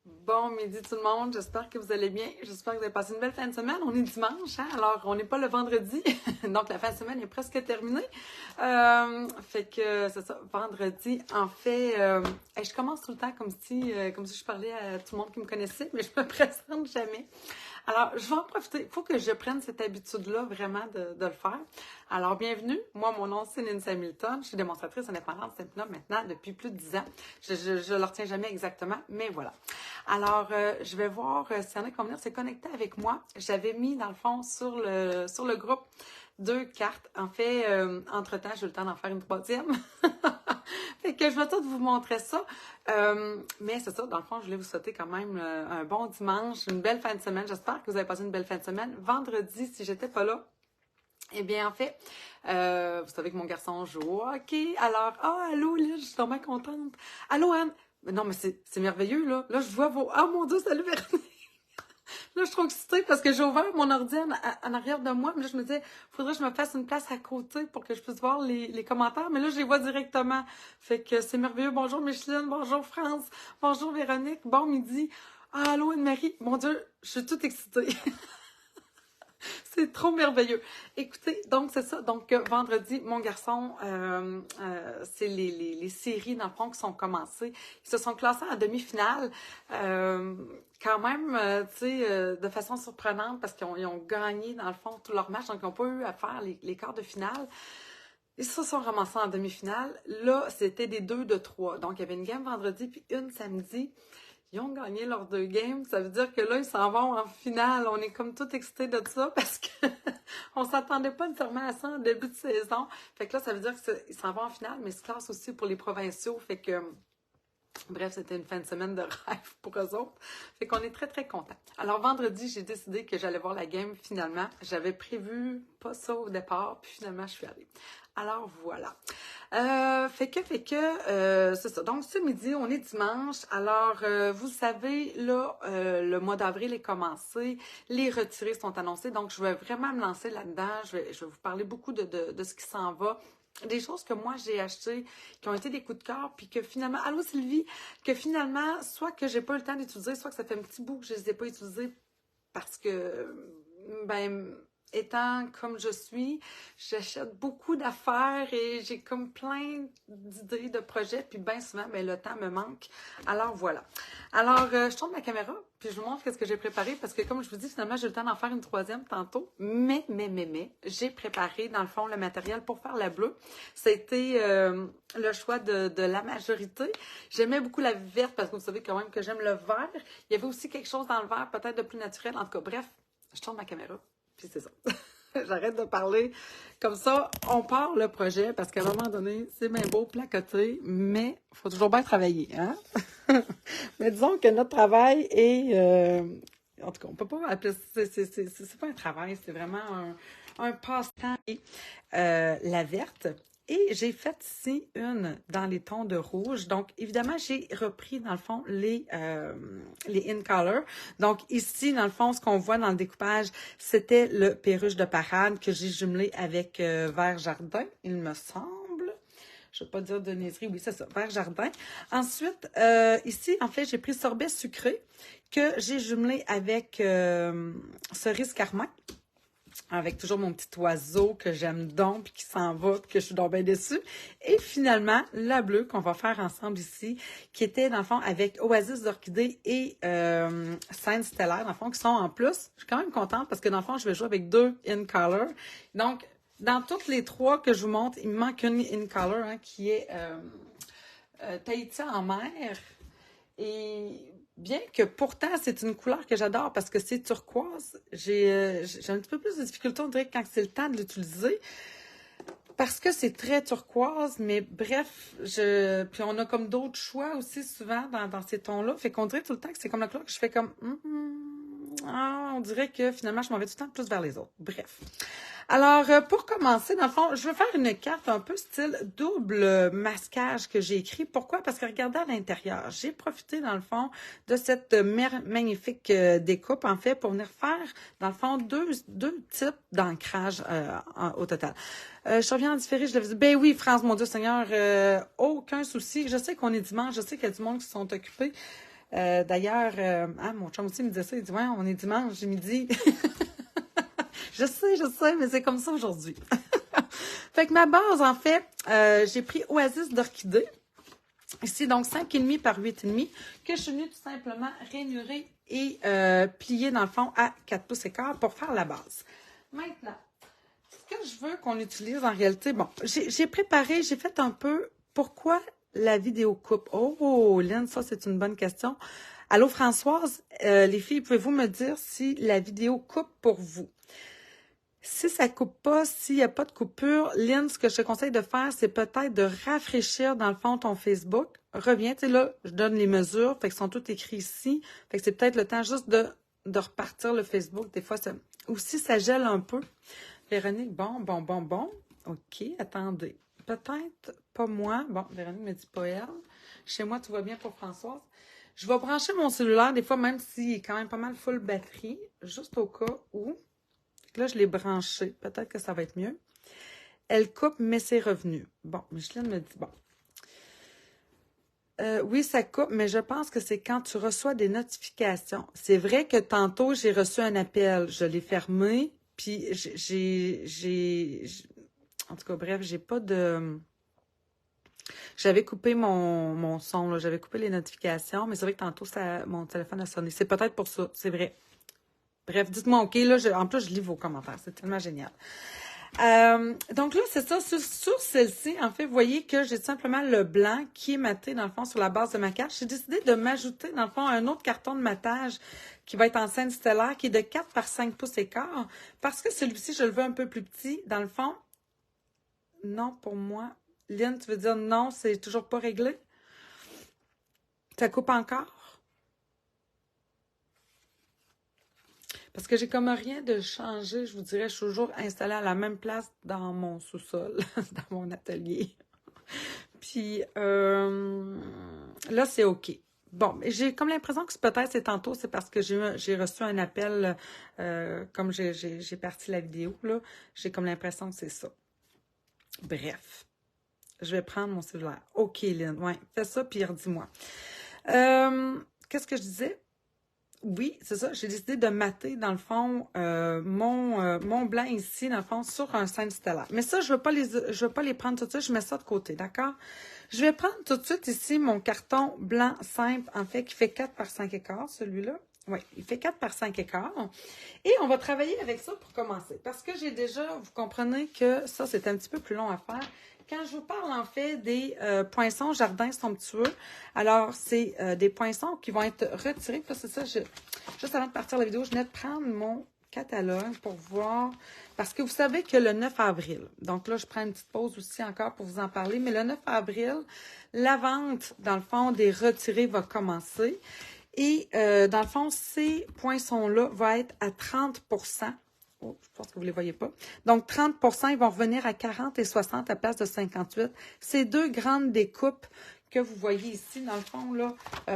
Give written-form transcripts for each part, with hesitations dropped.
Bon midi tout le monde, j'espère que vous allez bien, j'espère que vous avez passé une belle fin de semaine. On est dimanche, hein? Alors on n'est pas le vendredi, donc la fin de semaine est presque terminée. Fait que c'est ça, vendredi. En fait, je commence tout le temps comme si je parlais à tout le monde qui me connaissait, mais je me présente jamais. Alors, je vais en profiter. Il faut que je prenne cette habitude-là vraiment de le faire. Alors, bienvenue. Moi, mon nom, c'est Lindsay Hamilton. Je suis démonstratrice indépendante hypnose maintenant depuis plus de 10 ans. Je ne le retiens jamais exactement, mais voilà. Alors, je vais voir s'il y en a qui vont venir se connecter avec moi. J'avais mis, dans le fond, sur le groupe, 2 cartes. En fait, entre-temps, j'ai eu le temps d'en faire une troisième. Fait que je vais tout vous montrer ça. Mais c'est ça, dans le fond, je voulais vous souhaiter quand même un bon dimanche, une belle fin de semaine. J'espère que vous avez passé une belle fin de semaine. Vendredi, si j'étais pas là, eh bien, en fait, vous savez que mon garçon joue au hockey. Alors, allô, là, je suis vraiment contente. Allô, Anne? Non, mais c'est merveilleux, là. Là, je vois vos... Ah, mon Dieu, salut, Véronique! Là, je suis trop excitée parce que j'ai ouvert mon ordi en arrière de moi. Mais là, je me disais, faudrait que je me fasse une place à côté pour que je puisse voir les commentaires. Mais là, je les vois directement. Fait que c'est merveilleux. Bonjour Micheline, bonjour France, bonjour Véronique, bon midi. Ah, allô Anne-Marie. Mon Dieu, je suis toute excitée. C'est trop merveilleux. Écoutez, donc c'est ça. Donc vendredi, mon garçon, c'est les séries dans le fond qui sont commencées. Ils se sont classés en demi-finale. Quand même, tu sais, de façon surprenante parce qu'ils ont gagné dans le fond tous leurs matchs, donc ils n'ont pas eu à faire les quarts de finale. Ils se sont ramassés en demi-finale. Là, c'était des 2 de 3. Donc, il y avait une game vendredi puis une samedi. Ils ont gagné leurs 2 games. Ça veut dire que là, ils s'en vont en finale. On est comme tout excités de ça parce que on s'attendait pas nécessairement à ça en début de saison. Fait que là, ça veut dire qu'ils s'en vont en finale, mais ils se classent aussi pour les provinciaux. Fait que, bref, c'était une fin de semaine de rêve pour eux autres. Fait qu'on est très, très contents. Alors, vendredi, j'ai décidé que j'allais voir la game finalement. J'avais prévu pas ça au départ, puis finalement, je suis allée. Alors, voilà. C'est ça. Donc, ce midi, on est dimanche. Alors, vous savez, là, le mois d'avril est commencé. Les retirés sont annoncés. Donc, je vais vraiment me lancer là-dedans. Je vais vous parler beaucoup de ce qui s'en va. Des choses que moi, j'ai achetées, qui ont été des coups de cœur, puis que finalement, allô Sylvie, que finalement, soit que j'ai pas eu le temps d'utiliser, soit que ça fait un petit bout que je les ai pas utilisés parce que, ben, étant comme je suis, j'achète beaucoup d'affaires et j'ai comme plein d'idées, de projets, puis bien souvent, ben, le temps me manque. Alors voilà. Alors, je tourne ma caméra, puis je vous montre ce que j'ai préparé, parce que comme je vous dis, finalement, j'ai eu le temps d'en faire une troisième tantôt. Mais, j'ai préparé, dans le fond, le matériel pour faire la bleue. C'était le choix de la majorité. J'aimais beaucoup la verte, parce que vous savez quand même que j'aime le vert. Il y avait aussi quelque chose dans le vert, peut-être de plus naturel. En tout cas, bref, je tourne ma caméra. Puis c'est ça. J'arrête de parler. Comme ça, on part le projet parce qu'à un moment donné, c'est bien beau placoter, mais il faut toujours bien travailler, hein? Mais disons que notre travail est... en tout cas, on peut pas appeler... C'est pas un travail, c'est vraiment un passe-temps. Et, la verte. Et j'ai fait ici une dans les tons de rouge. Donc, évidemment, j'ai repris, dans le fond, les in color. Donc, ici, dans le fond, ce qu'on voit dans le découpage, c'était le perruche de parade que j'ai jumelé avec vert jardin, il me semble. Je ne vais pas dire de niaiserie. Oui, c'est ça, vert jardin. Ensuite, ici, en fait, j'ai pris sorbet sucré que j'ai jumelé avec cerise carmin, avec toujours mon petit oiseau que j'aime donc, puis qui s'en va, puis que je suis donc bien déçue. Et finalement, la bleue qu'on va faire ensemble ici, qui était, dans le fond, avec Oasis d'Orchidée et Sainte Stellaire, dans le fond, qui sont en plus. Je suis quand même contente parce que, dans le fond, je vais jouer avec 2 in color. Donc, dans toutes les 3 que je vous montre, il me manque une in color, hein, qui est Tahiti en mer. Et bien que pourtant, c'est une couleur que j'adore parce que c'est turquoise, j'ai un petit peu plus de difficulté, on dirait, quand c'est le temps de l'utiliser. Parce que c'est très turquoise, mais bref, puis on a comme d'autres choix aussi souvent dans ces tons-là. Fait qu'on dirait tout le temps que c'est comme la couleur que je fais comme on dirait que finalement, je m'en vais tout le temps plus vers les autres. Bref. Alors, pour commencer, dans le fond, je vais faire une carte un peu style double masquage que j'ai écrit. Pourquoi? Parce que regardez à l'intérieur, j'ai profité, dans le fond, de cette magnifique découpe, en fait, pour venir faire, dans le fond, deux types d'ancrage au total. Je reviens en différé, je l'avais dit. Ben oui, France, mon Dieu Seigneur, aucun souci. Je sais qu'on est dimanche, je sais qu'il y a du monde qui sont occupés. D'ailleurs, mon chum aussi me disait ça, il dit, ouais, on est dimanche, j'ai midi. Je sais, mais c'est comme ça aujourd'hui. Fait que ma base, en fait, j'ai pris Oasis d'Orchidée. Ici, donc 5,5 par 8,5, que je suis venue tout simplement rainurer et plier dans le fond à 4 pouces et quart pour faire la base. Maintenant, ce que je veux qu'on utilise en réalité, bon, j'ai préparé, j'ai fait un peu pourquoi la vidéo coupe. Oh, Lynn, ça c'est une bonne question. Allô Françoise, les filles, pouvez-vous me dire si la vidéo coupe pour vous? Si ça coupe pas, s'il n'y a pas de coupure, Lynn, ce que je te conseille de faire, c'est peut-être de rafraîchir dans le fond ton Facebook. Reviens, tu sais, là, je donne les mesures, fait qu'ils sont toutes écrits ici. Fait que c'est peut-être le temps juste de repartir le Facebook. Des fois, ça... ou si ça gèle un peu. Véronique, bon. OK, attendez. Peut-être pas moi. Bon, Véronique me dit pas elle. Chez moi, tout va bien pour Françoise. Je vais brancher mon cellulaire, des fois, même s'il est quand même pas mal full batterie, juste au cas où. Là, je l'ai branché. Peut-être que ça va être mieux. Elle coupe, mais c'est revenu. Bon, Micheline me dit, bon. Oui, ça coupe, mais je pense que c'est quand tu reçois des notifications. C'est vrai que tantôt, j'ai reçu un appel. Je l'ai fermé, puis en tout cas, bref, j'ai pas de... J'avais coupé mon son, là. J'avais coupé les notifications, mais c'est vrai que tantôt, mon téléphone a sonné. C'est peut-être pour ça, c'est vrai. Bref, dites-moi OK. Là, en plus, je lis vos commentaires. C'est tellement génial. Donc là, c'est ça. Sur celle-ci, en fait, vous voyez que j'ai simplement le blanc qui est maté, dans le fond, sur la base de ma carte. J'ai décidé de m'ajouter, dans le fond, un autre carton de matage qui va être en scène stellaire, qui est de 4 par 5 pouces et quart. Parce que celui-ci, je le veux un peu plus petit. Dans le fond, non, pour moi. Lynn, tu veux dire non, c'est toujours pas réglé? Ça coupe encore? Parce que j'ai comme rien de changé, je vous dirais, je suis toujours installée à la même place dans mon sous-sol, dans mon atelier. Puis là, c'est OK. Bon, mais j'ai comme l'impression que peut-être c'est tantôt, c'est parce que j'ai reçu un appel, comme j'ai parti la vidéo, là. J'ai comme l'impression que c'est ça. Bref, je vais prendre mon cellulaire. OK, Lynn, ouais, fais ça, puis redis-moi. Qu'est-ce que je disais? Oui, c'est ça. J'ai décidé de mater, dans le fond, mon blanc ici, dans le fond, sur un scène stellaire. Mais ça, je veux pas les prendre tout de suite. Je mets ça de côté, d'accord? Je vais prendre tout de suite ici mon carton blanc simple, en fait, qui fait 4 par 5 écarts, celui-là. Oui, il fait 4 par 5 écarts. Et on va travailler avec ça pour commencer. Parce que j'ai déjà, vous comprenez que ça, c'est un petit peu plus long à faire. Quand je vous parle, en fait, des poinçons jardins somptueux, alors, c'est des poinçons qui vont être retirés. Puis là, c'est ça, juste avant de partir la vidéo, je venais de prendre mon catalogue pour voir, parce que vous savez que le 9 avril, donc là, je prends une petite pause aussi encore pour vous en parler, mais le 9 avril, la vente, dans le fond, des retirés va commencer. Et dans le fond, ces poinçons-là vont être à 30%. Oh, je pense que vous ne les voyez pas. Donc, 30%, ils vont revenir à 40 et 60 à place de 58. Ces deux grandes découpes que vous voyez ici, dans le fond, là,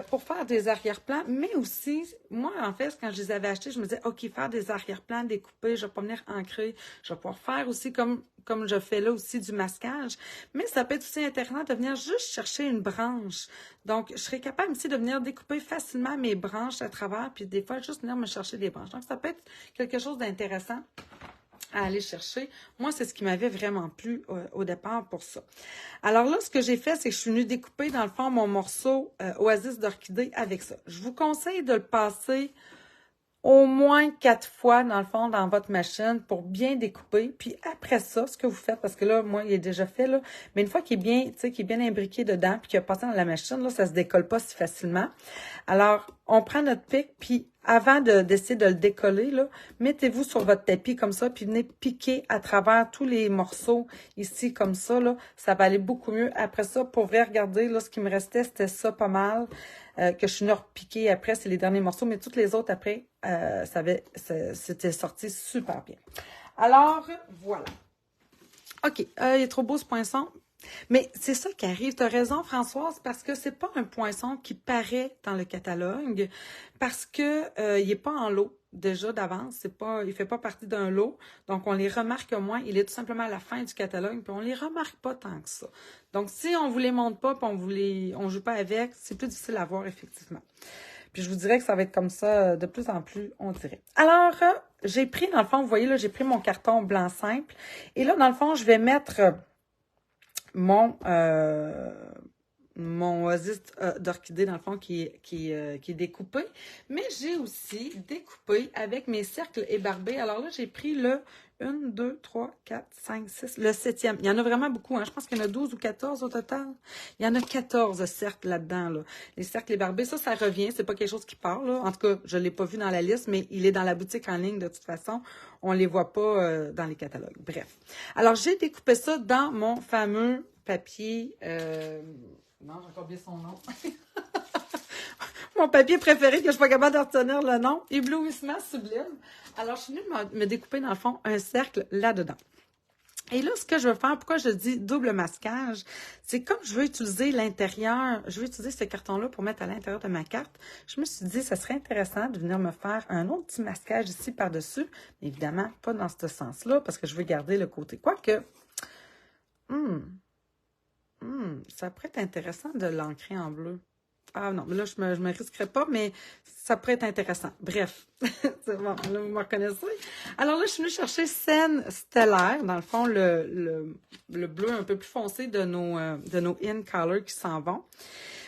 pour faire des arrière-plans, mais aussi, moi, en fait, quand je les avais achetés, je me disais, OK, faire des arrière-plans découpés, je vais pas venir ancrer, je vais pouvoir faire aussi comme je fais là aussi du masquage, mais ça peut être aussi intéressant de venir juste chercher une branche. Donc, je serais capable aussi de venir découper facilement mes branches à travers, puis des fois, juste venir me chercher des branches. Donc, ça peut être quelque chose d'intéressant à aller chercher. Moi, c'est ce qui m'avait vraiment plu au départ pour ça. Alors là, ce que j'ai fait, c'est que je suis venue découper, dans le fond, mon morceau Oasis d'orchidée avec ça. Je vous conseille de le passer au moins 4 fois, dans le fond, dans votre machine pour bien découper. Puis après ça, ce que vous faites, parce que là, moi, il est déjà fait, là, mais une fois qu'il est bien, tu sais, qu'il est bien imbriqué dedans, puis qu'il a passé dans la machine, là, ça se décolle pas si facilement. Alors, on prend notre pic, puis avant d'essayer de le décoller, là, mettez-vous sur votre tapis comme ça, puis venez piquer à travers tous les morceaux ici, comme ça, là. Ça va aller beaucoup mieux. Après ça, pour vrai, regardez, là, ce qui me restait, c'était ça pas mal. Que je suis venue repiquer après, c'est les derniers morceaux, mais toutes les autres après, c'était sorti super bien. Alors, voilà. OK, il est trop beau ce poinçon. Mais c'est ça qui arrive. Tu as raison, Françoise, parce que c'est pas un poinçon qui paraît dans le catalogue, parce que il est pas en lot. déjà d'avance. C'est pas, il fait pas partie d'un lot. Donc, on les remarque moins. Il est tout simplement à la fin du catalogue, puis on les remarque pas tant que ça. Donc, si on vous les montre pas, puis on joue pas avec, c'est plus difficile à voir, effectivement. Puis, je vous dirais que ça va être comme ça de plus en plus, on dirait. Alors, j'ai pris, dans le fond, vous voyez, là, j'ai pris mon carton blanc simple. Et là, dans le fond, je vais mettre mon oasis d'orchidée, dans le fond, qui est découpé. Mais j'ai aussi découpé avec mes cercles ébarbés. Alors là, j'ai pris le 1, 2, 3, 4, 5, 6, le 7e. Il y en a vraiment beaucoup, hein. Je pense qu'il y en a 12 ou 14 au total. Il y en a 14 cercles là-dedans, là. Les cercles ébarbés, ça revient. C'est pas quelque chose qui part, là. En tout cas, je l'ai pas vu dans la liste, mais il est dans la boutique en ligne de toute façon. On les voit pas dans les catalogues. Bref. Alors, j'ai découpé ça dans mon fameux papier... Non, j'ai encore oublié son nom. Mon papier préféré que je ne suis pas capable de retenir le nom. Éblouissement sublime. Alors, je suis venue me découper, dans le fond, un cercle là-dedans. Et là, ce que je veux faire, pourquoi je dis double masquage, c'est comme je veux utiliser l'intérieur, je veux utiliser ce carton-là pour mettre à l'intérieur de ma carte, je me suis dit, ça serait intéressant de venir me faire un autre petit masquage ici par-dessus. Évidemment, pas dans ce sens-là, parce que je veux garder le côté. Quoique, ça pourrait être intéressant de l'ancrer en bleu. Ah non, mais là, je me risquerais pas, mais ça pourrait être intéressant. Bref, c'est bon, là, vous me reconnaissez. Alors là, je suis venue chercher Scène Stellaire, dans le fond, le bleu un peu plus foncé de nos In Color qui s'en vont.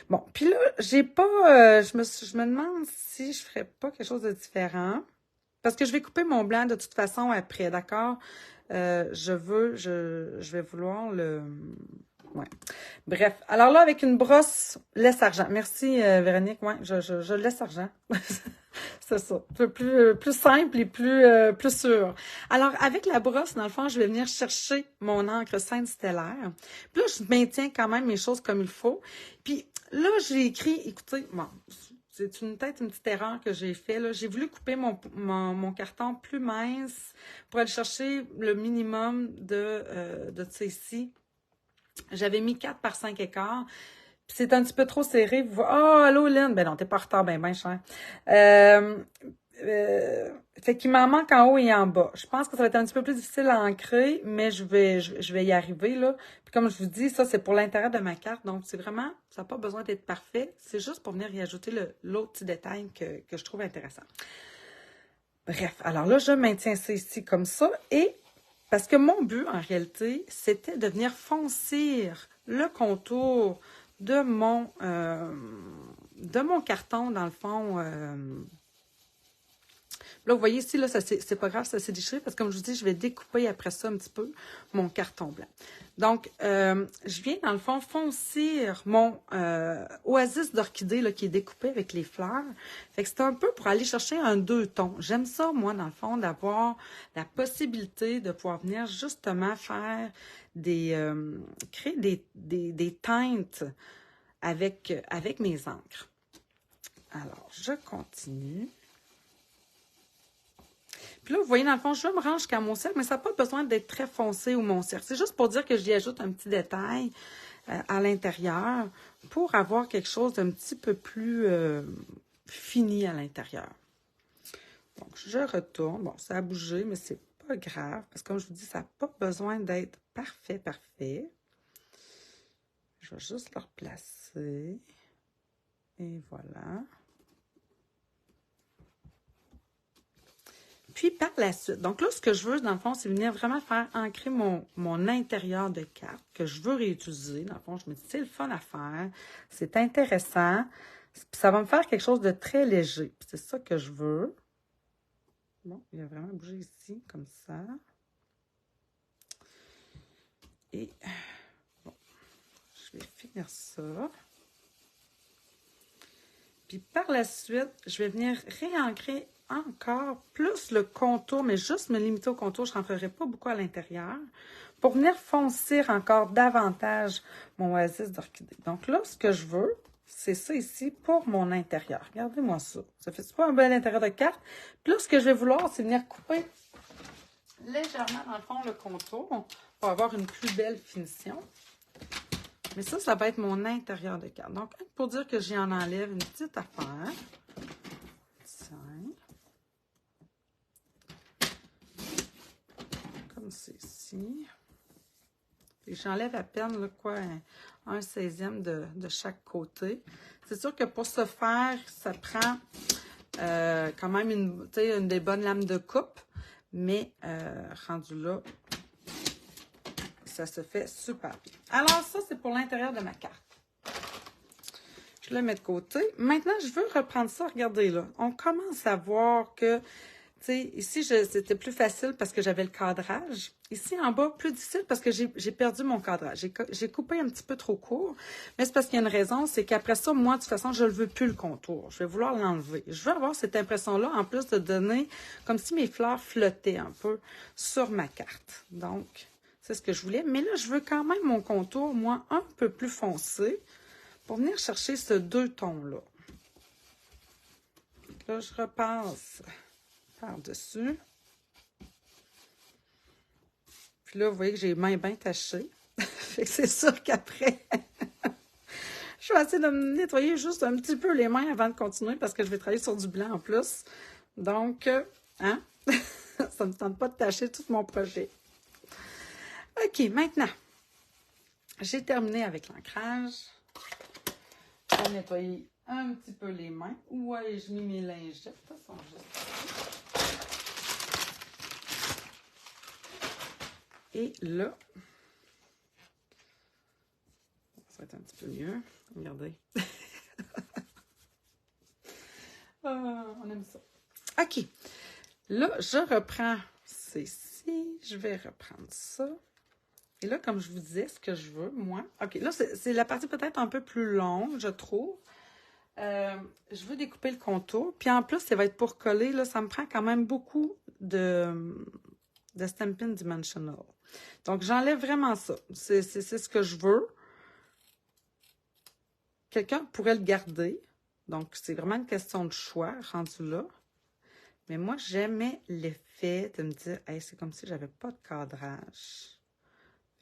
Bon, puis là, j'ai pas... je me demande si je ferais pas quelque chose de différent. Parce que je vais couper mon blanc de toute façon après, d'accord? Je vais vouloir le... Ouais. Bref. Alors là, avec une brosse laisse argent. Merci, Véronique. Ouais, je laisse argent. C'est ça. Plus simple et plus sûr. Alors, avec la brosse, dans le fond, je vais venir chercher mon encre Scène Stellaire. Puis là, je maintiens quand même mes choses comme il faut. Puis là, j'ai écrit, écoutez, bon, c'est peut-être une petite erreur que j'ai fait. Là. J'ai voulu couper mon carton plus mince pour aller chercher le minimum de ça ici. J'avais mis 4 par 5 écarts. Puis c'est un petit peu trop serré. Oh, allô, Lynn? Ben non, t'es pas en retard, ben cher. Fait qu'il m'en manque en haut et en bas. Je pense que ça va être un petit peu plus difficile à ancrer, mais je vais y arriver, là. Puis comme je vous dis, ça, c'est pour l'intérieur de ma carte. Donc, c'est vraiment, ça n'a pas besoin d'être parfait. C'est juste pour venir y ajouter l'autre petit détail que je trouve intéressant. Bref, alors là, je maintiens ça ici comme ça. Et parce que mon but, en réalité, c'était de venir foncir le contour de mon carton, dans le fond. Là, vous voyez ici, là, c'est pas grave, ça s'est déchiré, parce que comme je vous dis, je vais découper après ça un petit peu mon carton blanc. Donc, je viens, dans le fond, foncir mon oasis d'orchidée, là, qui est découpé avec les fleurs. Fait que c'est un peu pour aller chercher un deux tons. J'aime ça, moi, dans le fond, d'avoir la possibilité de pouvoir venir justement faire créer des teintes avec mes encres. Alors, je continue. Puis là, vous voyez, dans le fond, je me range jusqu'à mon cercle, mais ça n'a pas besoin d'être très foncé ou mon cercle. C'est juste pour dire que j'y ajoute un petit détail à l'intérieur pour avoir quelque chose d'un petit peu plus fini à l'intérieur. Donc, je retourne. Bon, ça a bougé, mais c'est pas grave, parce que comme je vous dis, ça n'a pas besoin d'être parfait. Je vais juste le replacer. Et voilà. Puis, par la suite, donc là, ce que je veux, dans le fond, c'est venir vraiment faire ancrer mon intérieur de carte que je veux réutiliser. Dans le fond, je me dis, c'est le fun à faire, c'est intéressant, puis ça va me faire quelque chose de très léger. Puis c'est ça que je veux. Bon, il a vraiment bougé ici, comme ça. Et, bon, je vais finir ça. Puis par la suite, je vais venir réancrer encore plus le contour, mais juste me limiter au contour, je ne rentrerai pas beaucoup à l'intérieur, pour venir foncir encore davantage mon oasis d'orchidée. Donc là, ce que je veux, c'est ça ici pour mon intérieur. Regardez-moi ça. Ça fait pas un bel intérieur de carte. Puis là, ce que je vais vouloir, c'est venir couper légèrement, dans le fond, le contour pour avoir une plus belle finition. Mais ça va être mon intérieur de carte. Donc, pour dire que j'y en enlève une petite affaire. ça ici. Et j'enlève à peine, là, quoi, un 16e de chaque côté. C'est sûr que pour ce faire, ça prend quand même une des bonnes lames de coupe. Mais rendu là, ça se fait super bien. Alors ça, c'est pour l'intérieur de ma carte. Je le mets de côté. Maintenant, je veux reprendre ça. Regardez là. On commence à voir que, tu sais, ici, c'était plus facile parce que j'avais le cadrage. Ici, en bas, plus difficile parce que j'ai perdu mon cadrage. J'ai coupé un petit peu trop court. Mais c'est parce qu'il y a une raison, c'est qu'après ça, moi, de toute façon, je ne veux plus le contour. Je vais vouloir l'enlever. Je veux avoir cette impression-là, en plus de donner comme si mes fleurs flottaient un peu sur ma carte. Donc, c'est ce que je voulais. Mais là, je veux quand même mon contour, moi, un peu plus foncé pour venir chercher ce 2 tons-là. Là, je repasse par-dessus. Puis là, vous voyez que j'ai les mains bien tachées. Fait que c'est sûr qu'après, je vais essayer de me nettoyer juste un petit peu les mains avant de continuer parce que je vais travailler sur du blanc en plus. Donc, hein? Ça ne me tente pas de tacher tout mon projet. OK, maintenant, j'ai terminé avec l'ancrage. Je vais nettoyer un petit peu les mains. Où ai-je mis mes lingettes? Ça sont juste... Et là, ça va être un petit peu mieux. Regardez. On aime ça. OK. Là, je reprends ceci. Je vais reprendre ça. Et là, comme je vous disais, ce que je veux, moi... OK, là, c'est la partie peut-être un peu plus longue, je trouve. Je veux découper le contour. Puis en plus, ça va être pour coller. Là, ça me prend quand même beaucoup de Stampin' Dimensional. Donc, j'enlève vraiment ça. C'est ce que je veux. Quelqu'un pourrait le garder. Donc, c'est vraiment une question de choix, rendu là. Mais moi, j'aimais l'effet de me dire, hey, c'est comme si j'avais pas de cadrage.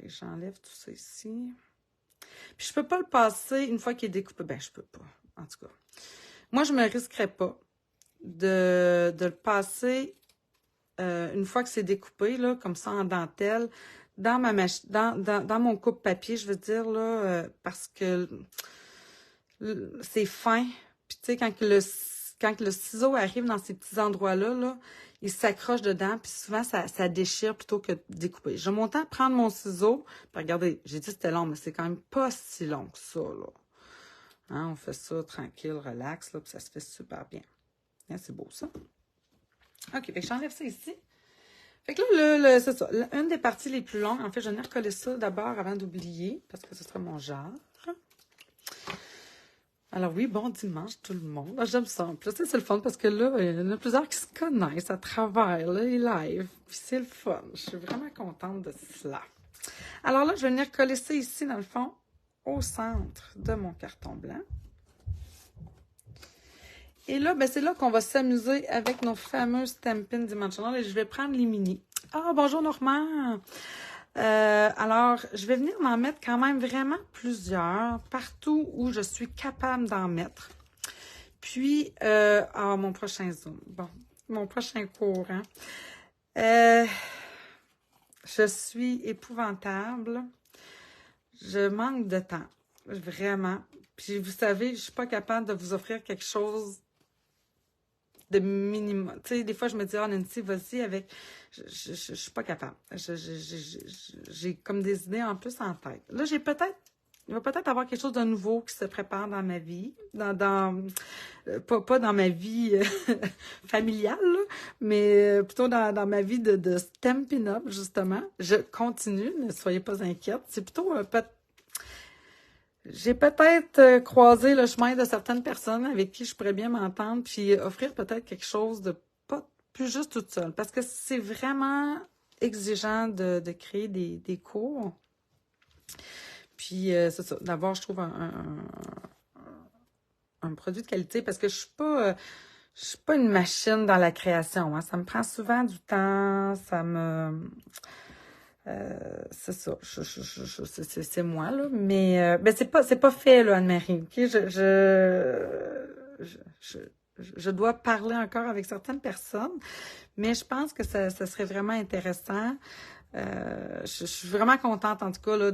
J'enlève tout ça ici. Puis, je peux pas le passer une fois qu'il est découpé. Ben, je peux pas. En tout cas, moi, je me risquerais pas de le passer une fois que c'est découpé, là, comme ça, en dentelle, dans dans mon coupe-papier, je veux dire, là, parce que c'est fin. Puis, tu sais, quand le ciseau arrive dans ces petits endroits-là, là, il s'accroche dedans, puis souvent, ça déchire plutôt que de découper. J'ai mon temps de prendre mon ciseau. Puis, regardez, j'ai dit que c'était long, mais c'est quand même pas si long que ça, là. Hein, on fait ça tranquille, relax, là, puis ça se fait super bien. Hein, c'est beau, ça. OK, fait que j'enlève ça ici. Fait que là, c'est ça. Une des parties les plus longues, en fait, je vais recoller ça d'abord avant d'oublier, parce que ce sera mon genre. Alors oui, bon dimanche tout le monde. Ah, j'aime ça. En plus, c'est le fun parce que là, il y en a plusieurs qui se connaissent à travers les lives. Puis c'est le fun. Je suis vraiment contente de cela. Alors là, je vais venir coller ça ici, dans le fond, au centre de mon carton blanc. Et là, ben, c'est là qu'on va s'amuser avec nos fameux Stampin' Dimensional. Et je vais prendre les mini. Ah, bonjour Normand! Alors, je vais venir m'en mettre quand même vraiment plusieurs, partout où je suis capable d'en mettre. Puis, mon prochain Zoom. Bon, mon prochain cours, hein. Je suis épouvantable. Je manque de temps. Vraiment. Puis, vous savez, je suis pas capable de vous offrir quelque chose de minimum. Tu sais, des fois, je me dis, ah, Nancy, vas-y avec... Je suis pas capable. J'ai comme des idées en plus en tête. Là, il va peut-être avoir quelque chose de nouveau qui se prépare dans ma vie. Pas dans ma vie familiale, là, mais plutôt dans ma vie de Stampin' Up, justement. Je continue, ne soyez pas inquiète. C'est plutôt j'ai peut-être croisé le chemin de certaines personnes avec qui je pourrais bien m'entendre, puis offrir peut-être quelque chose de pas plus juste toute seule. Parce que c'est vraiment exigeant de créer des cours. Puis c'est ça, d'avoir, je trouve, un produit de qualité, parce que je suis pas une machine dans la création. Hein. Ça me prend souvent du temps, ça me... c'est ça, c'est moi, là, mais ben c'est pas fait, là, Anne-Marie, ok? Je dois parler encore avec certaines personnes, mais je pense que ça serait vraiment intéressant Je suis vraiment contente, en tout cas, là,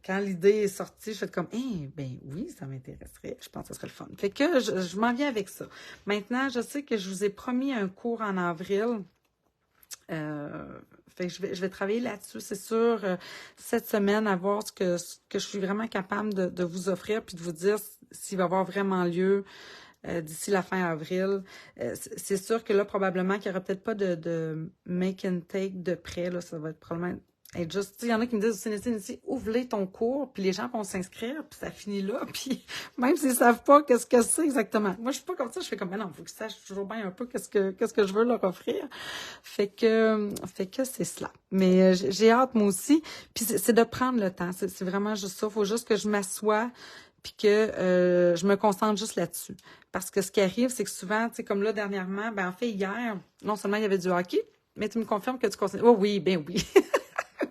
quand l'idée est sortie, je fais comme, ben oui, ça m'intéresserait. Je pense que ce serait le fun. Fait que je m'en viens avec ça. Maintenant, je sais que je vous ai promis un cours en avril. Fait que je vais travailler là-dessus, c'est sûr, cette semaine, à voir ce que je suis vraiment capable de vous offrir, puis de vous dire s'il va y avoir vraiment lieu d'ici la fin avril. C'est sûr que là, probablement qu'il n'y aura peut-être pas de make and take de près, là, ça va être probablement être juste, il y en a qui me disent aussi, ouvre ton cours, puis les gens vont s'inscrire, puis ça finit là, puis même s'ils ne savent pas qu'est-ce que c'est exactement. Moi, je suis pas comme ça, je fais comme, mais non, il faut qu'ils sachent toujours bien un peu qu'est-ce que je veux leur offrir. Fait que c'est cela. Mais j'ai hâte, moi aussi, puis c'est de prendre le temps, c'est vraiment juste ça, il faut juste que je m'assoie, puis que je me concentre juste là-dessus. Parce que ce qui arrive, c'est que souvent, tu sais, comme là, dernièrement, ben en fait, hier, non seulement il y avait du hockey, mais tu me confirmes que tu continues. Oh oui, ben oui.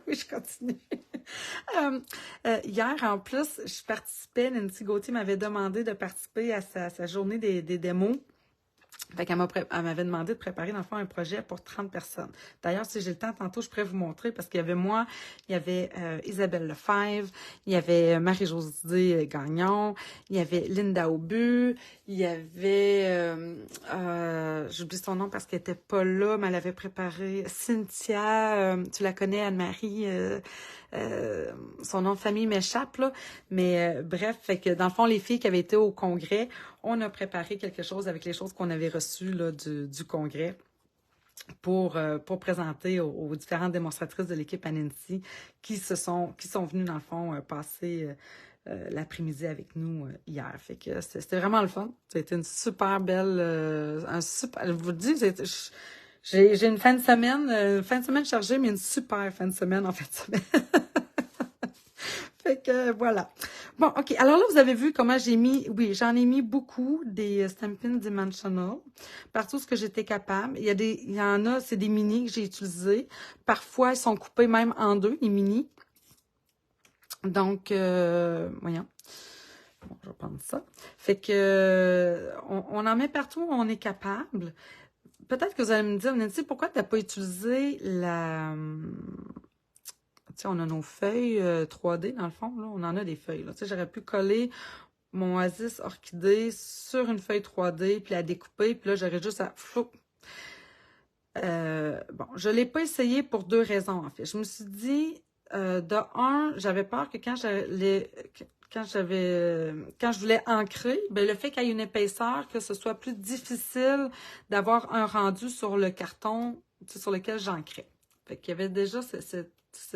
Oui, je continue. Hier, en plus, je participais, Nancy Gauthier m'avait demandé de participer à sa journée des démos. Fait qu'elle m'avait demandé de préparer, dans le fond, un projet pour 30 personnes. D'ailleurs, si j'ai le temps, tantôt, je pourrais vous montrer, parce qu'il y avait moi, il y avait Isabelle Lefebvre, il y avait Marie-Josée Gagnon, il y avait Linda Aubu, il y avait, j'oublie son nom parce qu'elle était pas là, mais elle avait préparé Cynthia, tu la connais, Anne-Marie, son nom de famille m'échappe, là. Mais bref, fait que dans le fond, les filles qui avaient été au congrès, on a préparé quelque chose avec les choses qu'on avait reçues là, du congrès pour présenter aux différentes démonstratrices de l'équipe à Nancy qui sont venues, dans le fond, passer l'après-midi avec nous hier. Fait que c'était vraiment le fun. C'était une super belle... je vous le dis, j'ai une fin de semaine chargée, mais une super fin de semaine en fin de semaine. Fait que voilà. Bon, OK. Alors là, vous avez vu comment j'en ai mis beaucoup des Stampin' Dimensional, partout ce que j'étais capable. Il y en a, c'est des mini que j'ai utilisés. Parfois, ils sont coupés même en deux, les mini. Donc, voyons. Bon, je vais prendre ça. Fait que, on en met partout où on est capable. Peut-être que vous allez me dire, Nancy, pourquoi tu n'as pas utilisé la... Tu sais, on a nos feuilles 3D, dans le fond, là, on en a des feuilles. Tu sais, j'aurais pu coller mon Oasis Orchidée sur une feuille 3D, puis la découper, puis là, j'aurais juste à... bon, je ne l'ai pas essayé pour deux raisons, en fait. Je me suis dit, de un, j'avais peur que quand je voulais ancrer, ben le fait qu'il y ait une épaisseur, que ce soit plus difficile d'avoir un rendu sur le carton, tu sais, sur lequel j'ancrais. Fait qu'il y avait déjà cette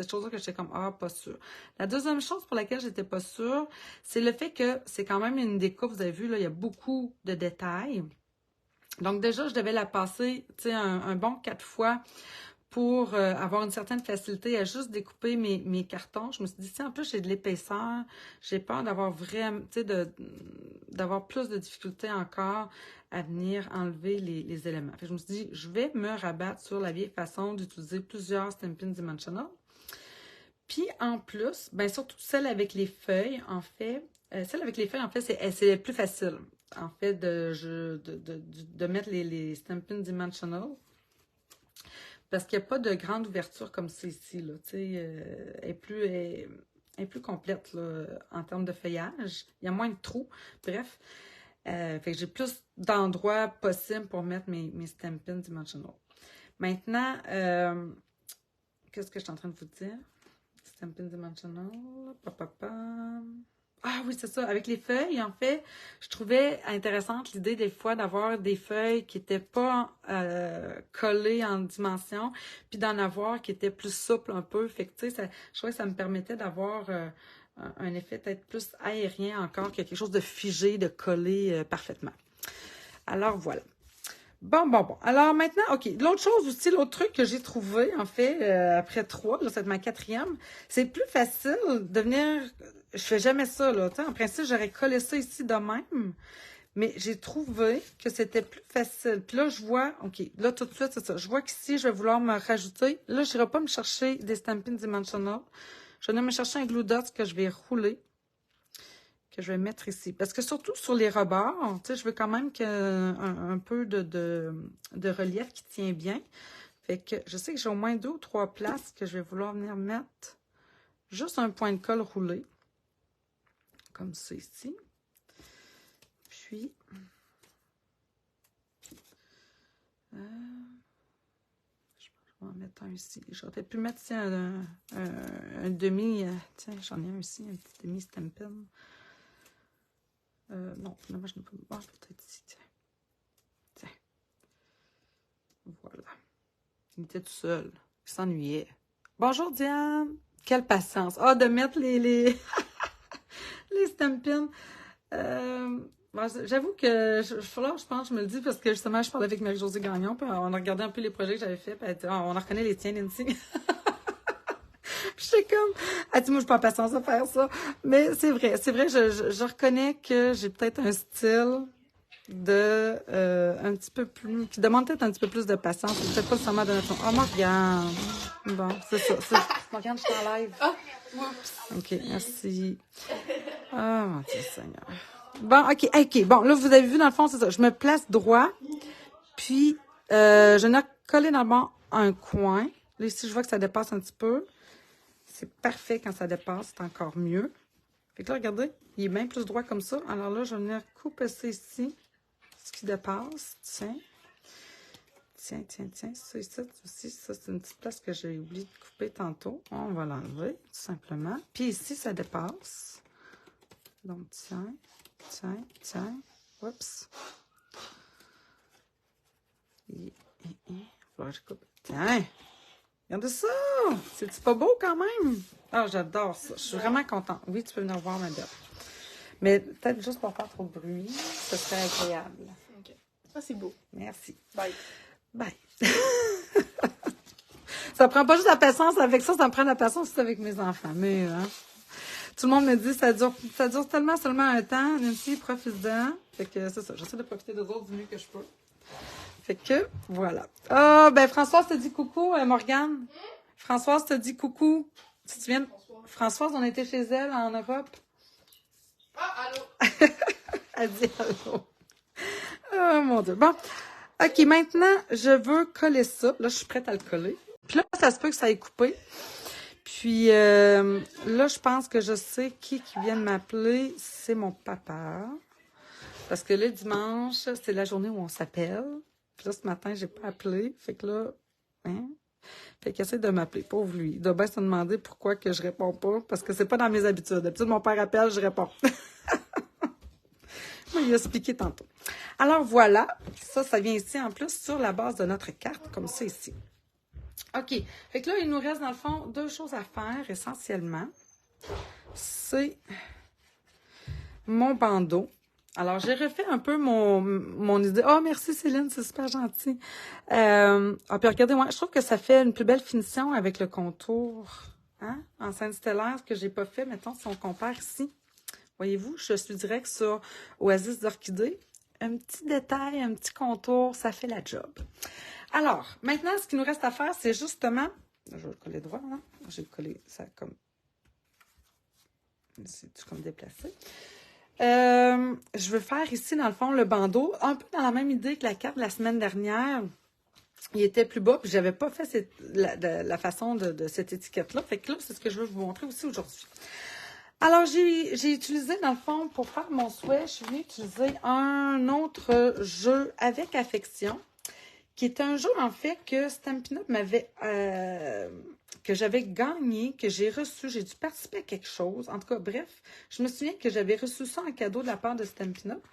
chose-là que j'étais comme, pas sûre. La deuxième chose pour laquelle j'étais pas sûre, c'est le fait que c'est quand même une découpe, vous avez vu, là, il y a beaucoup de détails. Donc déjà, je devais la passer, tu sais, un bon 4 fois pour avoir une certaine facilité à juste découper mes cartons. Je me suis dit, si en plus j'ai de l'épaisseur, j'ai peur d'avoir vraiment, tu sais, d'avoir plus de difficultés encore à venir enlever les éléments. Fait que je me suis dit, je vais me rabattre sur la vieille façon d'utiliser plusieurs Stampin' Dimensional. Puis en plus, ben surtout celle avec les feuilles, en fait, c'est plus facile, en fait, de mettre les Stampin' Dimensional. Parce qu'il n'y a pas de grande ouverture comme c'est ici, là. Tu sais, elle est plus complète, là, en termes de feuillage. Il y a moins de trous. Bref. Fait que j'ai plus d'endroits possibles pour mettre mes Stampin' Dimensional. Maintenant, qu'est-ce que je suis en train de vous dire? Stampin' Dimensional. Ah oui, c'est ça. Avec les feuilles, en fait, je trouvais intéressante l'idée des fois d'avoir des feuilles qui n'étaient pas collées en dimension, puis d'en avoir qui étaient plus souples un peu. Fait que, tu sais, je trouvais que ça me permettait d'avoir un effet peut-être plus aérien encore que quelque chose de figé, de collé parfaitement. Alors, voilà. Bon. Alors maintenant, OK. L'autre chose aussi, l'autre truc que j'ai trouvé, en fait, après 3, là, c'est ma 4e, c'est plus facile de venir... Je fais jamais ça, là. Tu sais, en principe, j'aurais collé ça ici de même, mais j'ai trouvé que c'était plus facile. Puis là, je vois, OK, là, tout de suite, c'est ça. Je vois qu'ici, je vais vouloir me rajouter. Là, je n'irai pas me chercher des Stampin' Dimensional. Je vais me chercher un glue dot que je vais rouler, que je vais mettre ici. Parce que surtout sur les rebords, tu sais, je veux quand même un peu de relief qui tient bien. Fait que je sais que j'ai au moins 2 ou 3 places que je vais vouloir venir mettre juste un point de colle roulé. Comme ça ici. Puis, je vais en mettre un ici. J'aurais peut-être pu mettre ici un demi. Tiens, j'en ai un ici, un petit demi Stampin'. Non, finalement, je n'ai pas. Ah, peut-être ici, tiens. Tiens. Voilà. Il était tout seul. Il s'ennuyait. Bonjour, Diane. Quelle patience. Ah, de mettre les les Stampin'. Bon, j'avoue que je pense, je me le dis parce que justement, je parlais avec Marie-Josée Gagnon, puis on a regardé un peu les projets que j'avais faits, puis elle dit, ah, on en reconnaît les tiens, Nancy. Puis j'étais comme, elle dit, moi, j'ai pas patience à faire ça. Mais c'est vrai, je reconnais que j'ai peut-être un style de un petit peu plus, qui demande peut-être un petit peu plus de patience, c'est peut-être pas seulement de notre. Oh, Morgane! Bon, c'est ça. Morgane, je suis en live. Ah, oups. OK, merci. Ah, mon Dieu Seigneur. Bon, OK. Bon, là, vous avez vu, dans le fond, c'est ça. Je me place droit, puis je n'ai collé dans le bon un coin. Là, ici, je vois que ça dépasse un petit peu. C'est parfait quand ça dépasse, c'est encore mieux. Fait que là, regardez, il est bien plus droit comme ça. Alors là, je vais venir couper ça ici, ce qui dépasse. Tiens. Ça ici aussi, ça, c'est une petite place que j'ai oublié de couper tantôt. On va l'enlever, tout simplement. Puis ici, ça dépasse. Donc, tiens. Oups. Voilà, je coupe. Tiens! Regardez ça! C'est pas beau quand même? Ah, j'adore ça. Je suis vraiment contente. Oui, tu peux venir voir ma belle. Mais peut-être juste pour faire trop de bruit, ce serait agréable. OK. Ça, c'est beau. Merci. Bye. Bye. Ça prend pas juste la patience avec ça, ça me prend la patience aussi avec mes enfants. Mais, hein, tout le monde me dit, ça dure tellement seulement un temps. Nancy, profite-en. Fait que c'est ça. J'essaie de profiter des autres du mieux que je peux. Fait que, voilà. Ah, ben, Françoise te dit coucou, Morgane. Françoise te dit coucou. Si tu viens. Françoise, on était chez elle en Europe. Ah, allô? Elle dit allô. Oh, mon Dieu. Bon. OK, maintenant, je veux coller ça. Là, je suis prête à le coller. Puis là, ça se peut que ça ait coupé. Puis là, je pense que je sais qui vient de m'appeler. C'est mon papa. Parce que le dimanche, c'est la journée où on s'appelle. Puis là, ce matin, j'ai pas appelé. Fait que là, hein? Fait qu'il essaie de m'appeler. Pauvre lui. Il doit bien se demander pourquoi que je réponds pas. Parce que c'est pas dans mes habitudes. D'habitude, mon père appelle, je réponds. Il a expliqué tantôt. Alors voilà. Ça vient ici en plus sur la base de notre carte, comme ça ici. OK. Fait que là, il nous reste dans le fond 2 choses à faire essentiellement. C'est mon bandeau. Alors, j'ai refait un peu mon idée. Oh, merci Céline, c'est super gentil. Puis regardez, moi, je trouve que ça fait une plus belle finition avec le contour en scène stellaire, ce que j'ai pas fait, mettons, si on compare ici. Voyez-vous, je suis direct sur Oasis d'Orchidée. Un petit détail, un petit contour, ça fait la job. Alors, maintenant, ce qu'il nous reste à faire, c'est justement... Je vais le coller droit, là. Je vais le coller ça comme... C'est comme déplacé. Je veux faire ici, dans le fond, le bandeau, un peu dans la même idée que la carte de la semaine dernière. Il était plus bas, puis j'avais pas fait la façon de cette étiquette-là. Fait que là, c'est ce que je veux vous montrer aussi aujourd'hui. Alors, j'ai utilisé, dans le fond, pour faire mon souhait, je suis venue utiliser un autre jeu avec affection, qui est un jeu, en fait, que Stampin' Up m'avait... que j'avais gagné, que j'ai reçu. J'ai dû participer à quelque chose. En tout cas, bref, je me souviens que j'avais reçu ça en cadeau de la part de Stampin' Up.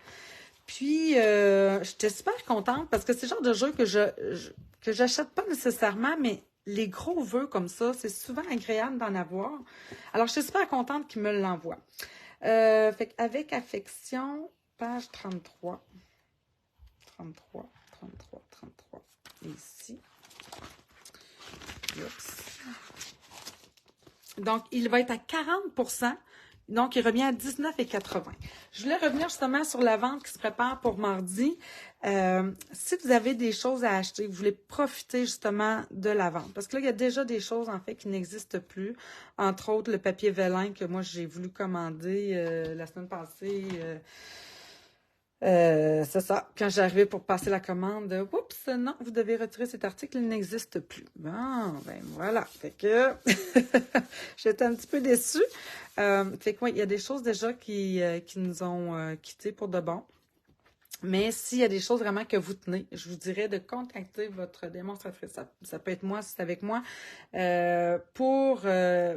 Puis, j'étais super contente parce que c'est le genre de jeu que j'achète pas nécessairement, mais les gros vœux comme ça, c'est souvent agréable d'en avoir. Alors, je suis super contente qu'ils me l'envoient. Fait qu'avec affection, page 33. 33. Et ici. Oups. Donc, il va être à 40%. Donc, il revient à 19,80. Je voulais revenir justement sur la vente qui se prépare pour mardi. Si vous avez des choses à acheter, vous voulez profiter justement de la vente. Parce que là, il y a déjà des choses, en fait, qui n'existent plus. Entre autres, le papier vélin que moi, j'ai voulu commander la semaine passée. C'est ça. Quand j'arrivais pour passer la commande, oups, non, vous devez retirer cet article, il n'existe plus. Bon, ben voilà. Fait que j'étais un petit peu déçue. Fait que oui, il y a des choses déjà qui nous ont quittés pour de bon. Mais s'il y a des choses vraiment que vous tenez, je vous dirais de contacter votre démonstratrice. Ça peut être moi, si c'est avec moi, pour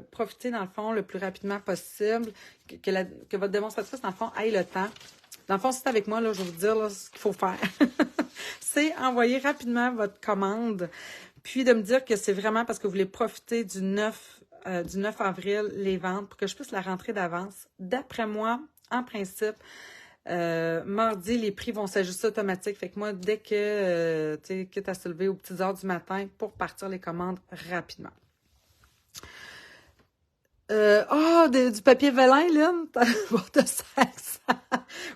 profiter, dans le fond, le plus rapidement possible, que votre démonstratrice, dans le fond, ait le temps. Dans le fond, si c'est avec moi, là, je vais vous dire là, ce qu'il faut faire. C'est envoyer rapidement votre commande, puis de me dire que c'est vraiment parce que vous voulez profiter du 9 avril, les ventes, pour que je puisse la rentrer d'avance. D'après moi, en principe, mardi, les prix vont s'ajuster automatiques. Fait que moi, dès que, tu sais, quitte à se lever aux petites heures du matin pour partir les commandes rapidement. Du papier velin, Lynn, pour de sexe.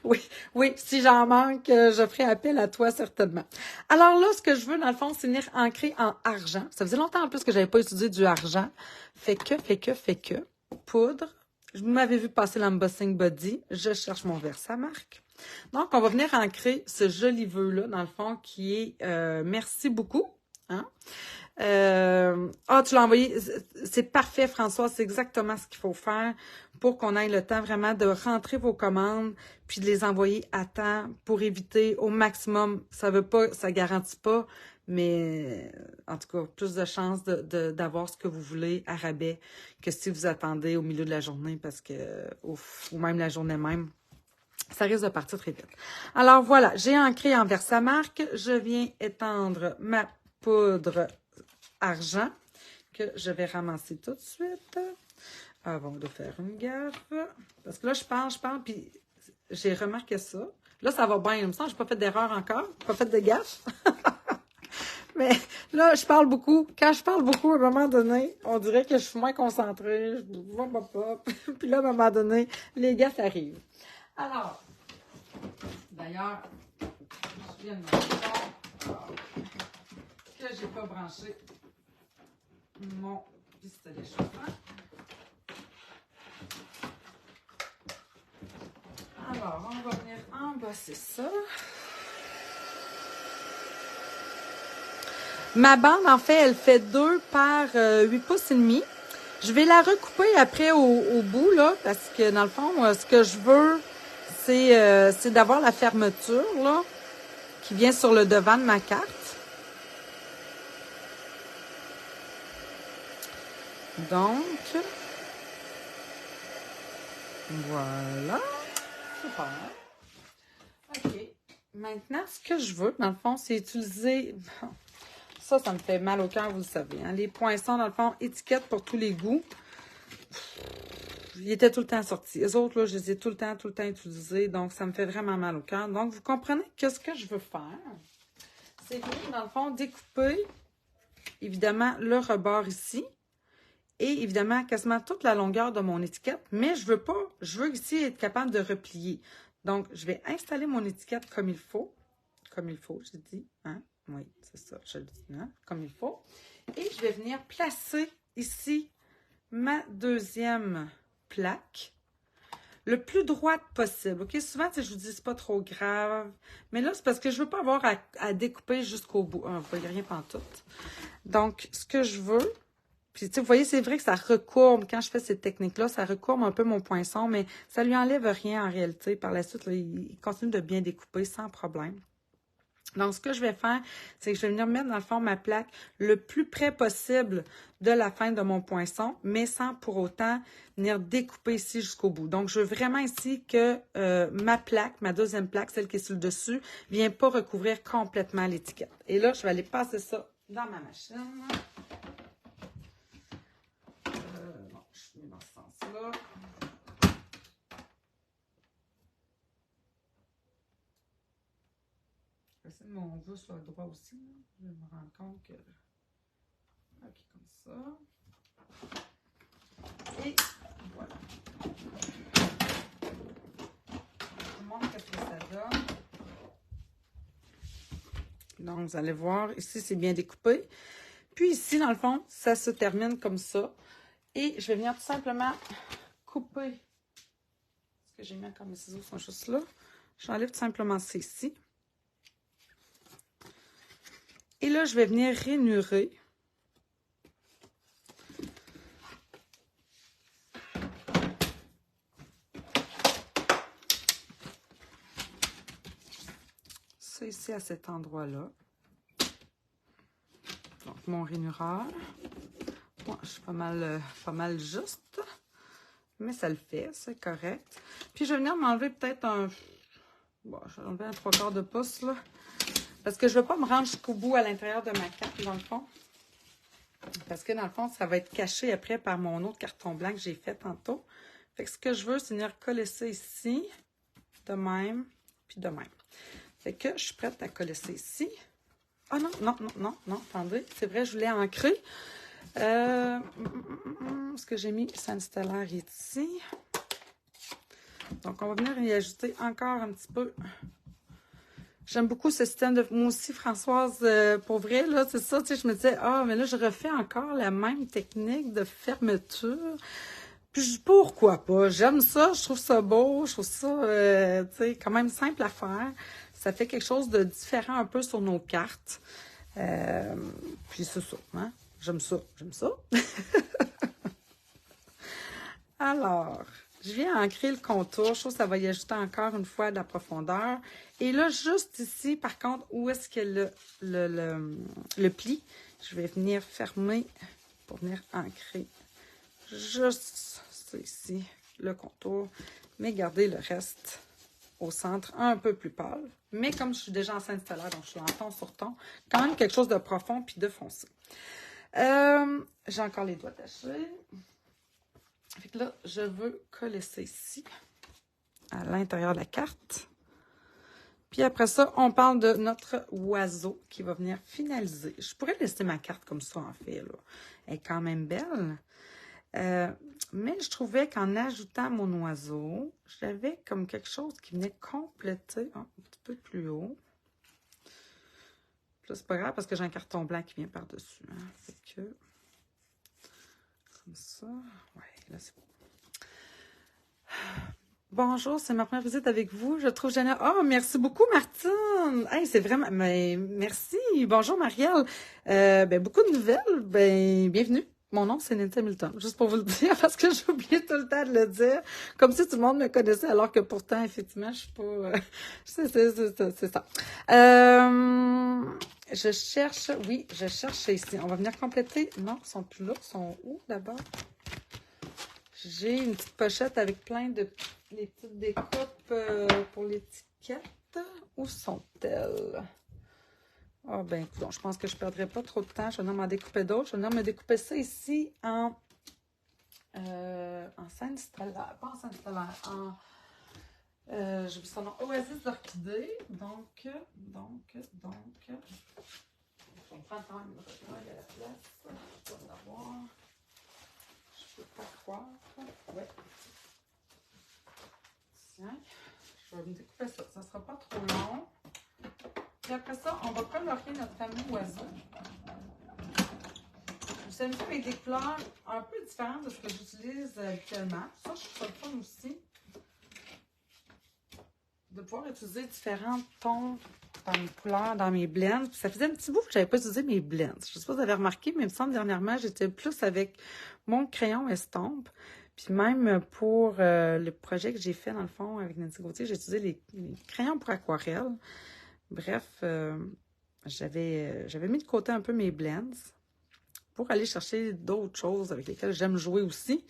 Oui, oui, si j'en manque, je ferai appel à toi certainement. Alors là, ce que je veux, dans le fond, c'est venir ancrer en argent. Ça faisait longtemps en plus que j'avais pas utilisé du argent. Fait que, poudre. Vous m'avez vu passer l'embossing body. Je cherche mon Versamark. Donc, on va venir ancrer ce joli vœu-là, dans le fond, qui est merci beaucoup. Hein? Tu l'as envoyé. C'est parfait, François. C'est exactement ce qu'il faut faire pour qu'on ait le temps vraiment de rentrer vos commandes puis de les envoyer à temps pour éviter au maximum. Ça veut pas, ça garantit pas, mais en tout cas, plus de chances d'avoir ce que vous voulez à rabais que si vous attendez au milieu de la journée parce que, ou même la journée même. Ça risque de partir très vite. Alors voilà, j'ai ancré en Versamark. Je viens étendre ma poudre argent que je vais ramasser tout de suite avant de faire une gaffe. Parce que là, je parle, puis j'ai remarqué ça. Là, ça va bien. Il me semble que je n'ai pas fait d'erreur encore, pas fait de gaffe. Mais là, je parle beaucoup. Quand je parle beaucoup, à un moment donné, on dirait que je suis moins concentrée. Puis là, à un moment donné, les gaffes arrivent. Alors, d'ailleurs, je viens de me rendre compte que j'ai pas branché mon pistolet chauffant. Alors, on va venir embosser ça. Ma bande, en fait, elle fait 2 par 8 pouces et demi. Je vais la recouper après au bout, là, parce que dans le fond, ce que je veux, c'est d'avoir la fermeture, là, qui vient sur le devant de ma carte. Donc, voilà. Super. OK. Maintenant, ce que je veux, dans le fond, c'est utiliser... Ça me fait mal au cœur, vous le savez. Hein? Les poinçons, dans le fond, étiquette pour tous les goûts. Ils étaient tout le temps sortis. Les autres, là, je les ai tout le temps utilisés. Donc, ça me fait vraiment mal au cœur. Donc, vous comprenez que ce que je veux faire, c'est venir, dans le fond, découper, évidemment, le rebord ici. Et évidemment, quasiment toute la longueur de mon étiquette. Mais je veux ici être capable de replier. Donc, je vais installer mon étiquette comme il faut. Comme il faut, je dis. Hein? Oui, c'est ça, je le dis, hein? Comme il faut. Et je vais venir placer ici ma deuxième plaque le plus droite possible. OK? Souvent, je vous dis, c'est pas trop grave. Mais là, c'est parce que je veux pas avoir à découper jusqu'au bout. Vous voyez rien pantoute. Donc, ce que je veux... Puis, vous voyez, c'est vrai que ça recourbe. Quand je fais cette technique-là, ça recourbe un peu mon poinçon, mais ça lui enlève rien en réalité. Par la suite, là, il continue de bien découper sans problème. Donc, ce que je vais faire, c'est que je vais venir mettre dans le fond ma plaque le plus près possible de la fin de mon poinçon, mais sans pour autant venir découper ici jusqu'au bout. Donc, je veux vraiment ici que ma plaque, ma deuxième plaque, celle qui est sur le dessus, ne vienne pas recouvrir complètement l'étiquette. Et là, je vais aller passer ça dans ma machine. Bon, je mets dans ce sens-là. Mon vœu soit droit aussi. Là. Je me rends compte que... OK, comme ça. Et voilà. Je vous montre ce que ça donne. Donc, vous allez voir, ici, c'est bien découpé. Puis ici, dans le fond, ça se termine comme ça. Et je vais venir tout simplement couper. Ce que j'ai mis encore, mes ciseaux sont juste là. J'enlève tout simplement ceci. Et là, je vais venir rainurer. Ça ici à cet endroit-là. Donc, mon rainureur. Bon, je suis pas mal juste. Mais ça le fait, c'est correct. Puis, je vais venir m'enlever peut-être un... Bon, je vais enlever un 3/4 de pouce, là. Parce que je ne veux pas me rendre jusqu'au bout à l'intérieur de ma carte, dans le fond. Parce que, dans le fond, ça va être caché après par mon autre carton blanc que j'ai fait tantôt. Fait que ce que je veux, c'est venir coller ça ici, de même, puis de même. Fait que je suis prête à coller ça ici. Ah non, non, non, non, non, attendez. C'est vrai, je voulais ancrer. Ce que j'ai mis, Sand Stellar ici. Donc, on va venir y ajouter encore un petit peu. J'aime beaucoup ce système de... Moi aussi, Françoise, pour vrai, là, c'est ça, tu sais, je me disais, ah, mais là, je refais encore la même technique de fermeture. Puis, pourquoi pas? J'aime ça, je trouve ça beau, je trouve ça, tu sais, quand même simple à faire. Ça fait quelque chose de différent un peu sur nos cartes. Puis, c'est ça, hein? J'aime ça, j'aime ça. Alors, je viens ancrer le contour. Je trouve que ça va y ajouter encore une fois de la profondeur. Et là, juste ici, par contre, où est-ce que le pli, je vais venir fermer pour venir ancrer juste ça ici, le contour, mais garder le reste au centre un peu plus pâle. Mais comme je suis déjà en Sand Stellar, donc je suis en ton sur ton, quand même quelque chose de profond puis de foncé. J'ai encore les doigts tachés. Fait que là, je veux coller ça ici, à l'intérieur de la carte. Puis après ça, on parle de notre oiseau qui va venir finaliser. Je pourrais laisser ma carte comme ça, en fait, là. Elle est quand même belle. Mais je trouvais qu'en ajoutant mon oiseau, j'avais comme quelque chose qui venait compléter un petit peu plus haut. Puis là, c'est pas grave parce que j'ai un carton blanc qui vient par-dessus. Hein. Fait que... Comme ça. Ouais, là, c'est bon. Bonjour, c'est ma première visite avec vous. Je trouve génial. Oh, merci beaucoup, Martine. Hey, c'est vraiment. Mais merci. Bonjour, Marielle. Beaucoup de nouvelles. Bienvenue. Mon nom, c'est Nancy Hamilton. Juste pour vous le dire, parce que j'ai oublié tout le temps de le dire. Comme si tout le monde me connaissait, alors que pourtant, effectivement, je suis pas. C'est ça. Je cherche. Oui, je cherche ici. On va venir compléter. Non, ils sont plus là. Ils sont où d'abord? J'ai une petite pochette avec plein de les petites découpes pour l'étiquette. Où sont-elles? Ah ben, écoute, je pense que je ne perdrai pas trop de temps. Je vais venir m'en découper d'autres. Je vais venir me découper ça ici en Sand Stellar. Pas en Sand Stellar. J'ai vu son nom. Oasis d'orchidée. Donc, je vais prendre quand même une rectangle à la place. Je vais en avoir. Je ne peux pas croire. Ouais. Tiens, je vais me découper ça. Ça ne sera pas trop long. Puis après ça, on va colorier notre fameux oiseau. Vous avez vu avec des couleurs un peu différentes de ce que j'utilise habituellement. Ça, je trouve ça fun aussi. De pouvoir utiliser différents tons dans mes couleurs, dans mes blends. Puis ça faisait un petit bout que je n'avais pas utilisé mes blends. Je ne sais pas si vous avez remarqué, mais il me semble dernièrement, j'étais plus avec mon crayon estompe. Puis même pour le projet que j'ai fait, dans le fond, avec Nancy Gauthier, j'ai utilisé les crayons pour aquarelle. Bref, j'avais mis de côté un peu mes blends pour aller chercher d'autres choses avec lesquelles j'aime jouer aussi.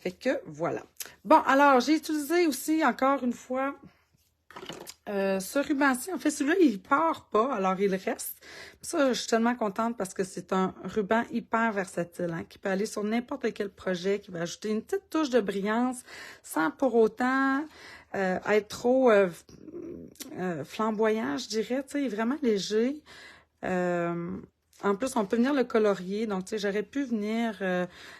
Fait que, voilà. Bon, alors, j'ai utilisé aussi, encore une fois, ce ruban-ci. En fait, celui-là, il part pas, alors il reste. Ça, je suis tellement contente parce que c'est un ruban hyper versatile, hein, qui peut aller sur n'importe quel projet, qui va ajouter une petite touche de brillance sans pour autant être trop flamboyant, je dirais. Tu sais, vraiment léger. En plus, on peut venir le colorier. Donc, tu sais, j'aurais pu venir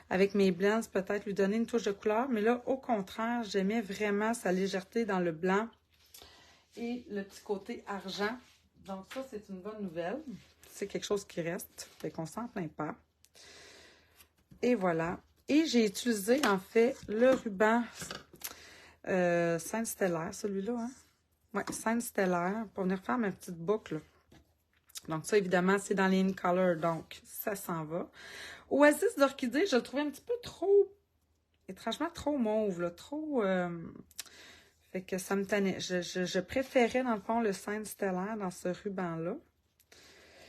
avec mes blends, peut-être lui donner une touche de couleur. Mais là, au contraire, j'aimais vraiment sa légèreté dans le blanc et le petit côté argent. Donc, ça, c'est une bonne nouvelle. C'est quelque chose qui reste. Fait qu'on s'en plaint pas. Et voilà. Et j'ai utilisé, en fait, le ruban Sand Stellar, celui-là, hein? Ouais, scène stellaire pour venir faire ma petite boucle. Donc ça, évidemment, c'est dans les In Color, donc ça s'en va. Oasis d'orchidée, je le trouvais un petit peu trop, étrangement trop mauve, là, trop... fait que ça me tannait. Je préférais, dans le fond, le scène stellaire dans ce ruban-là.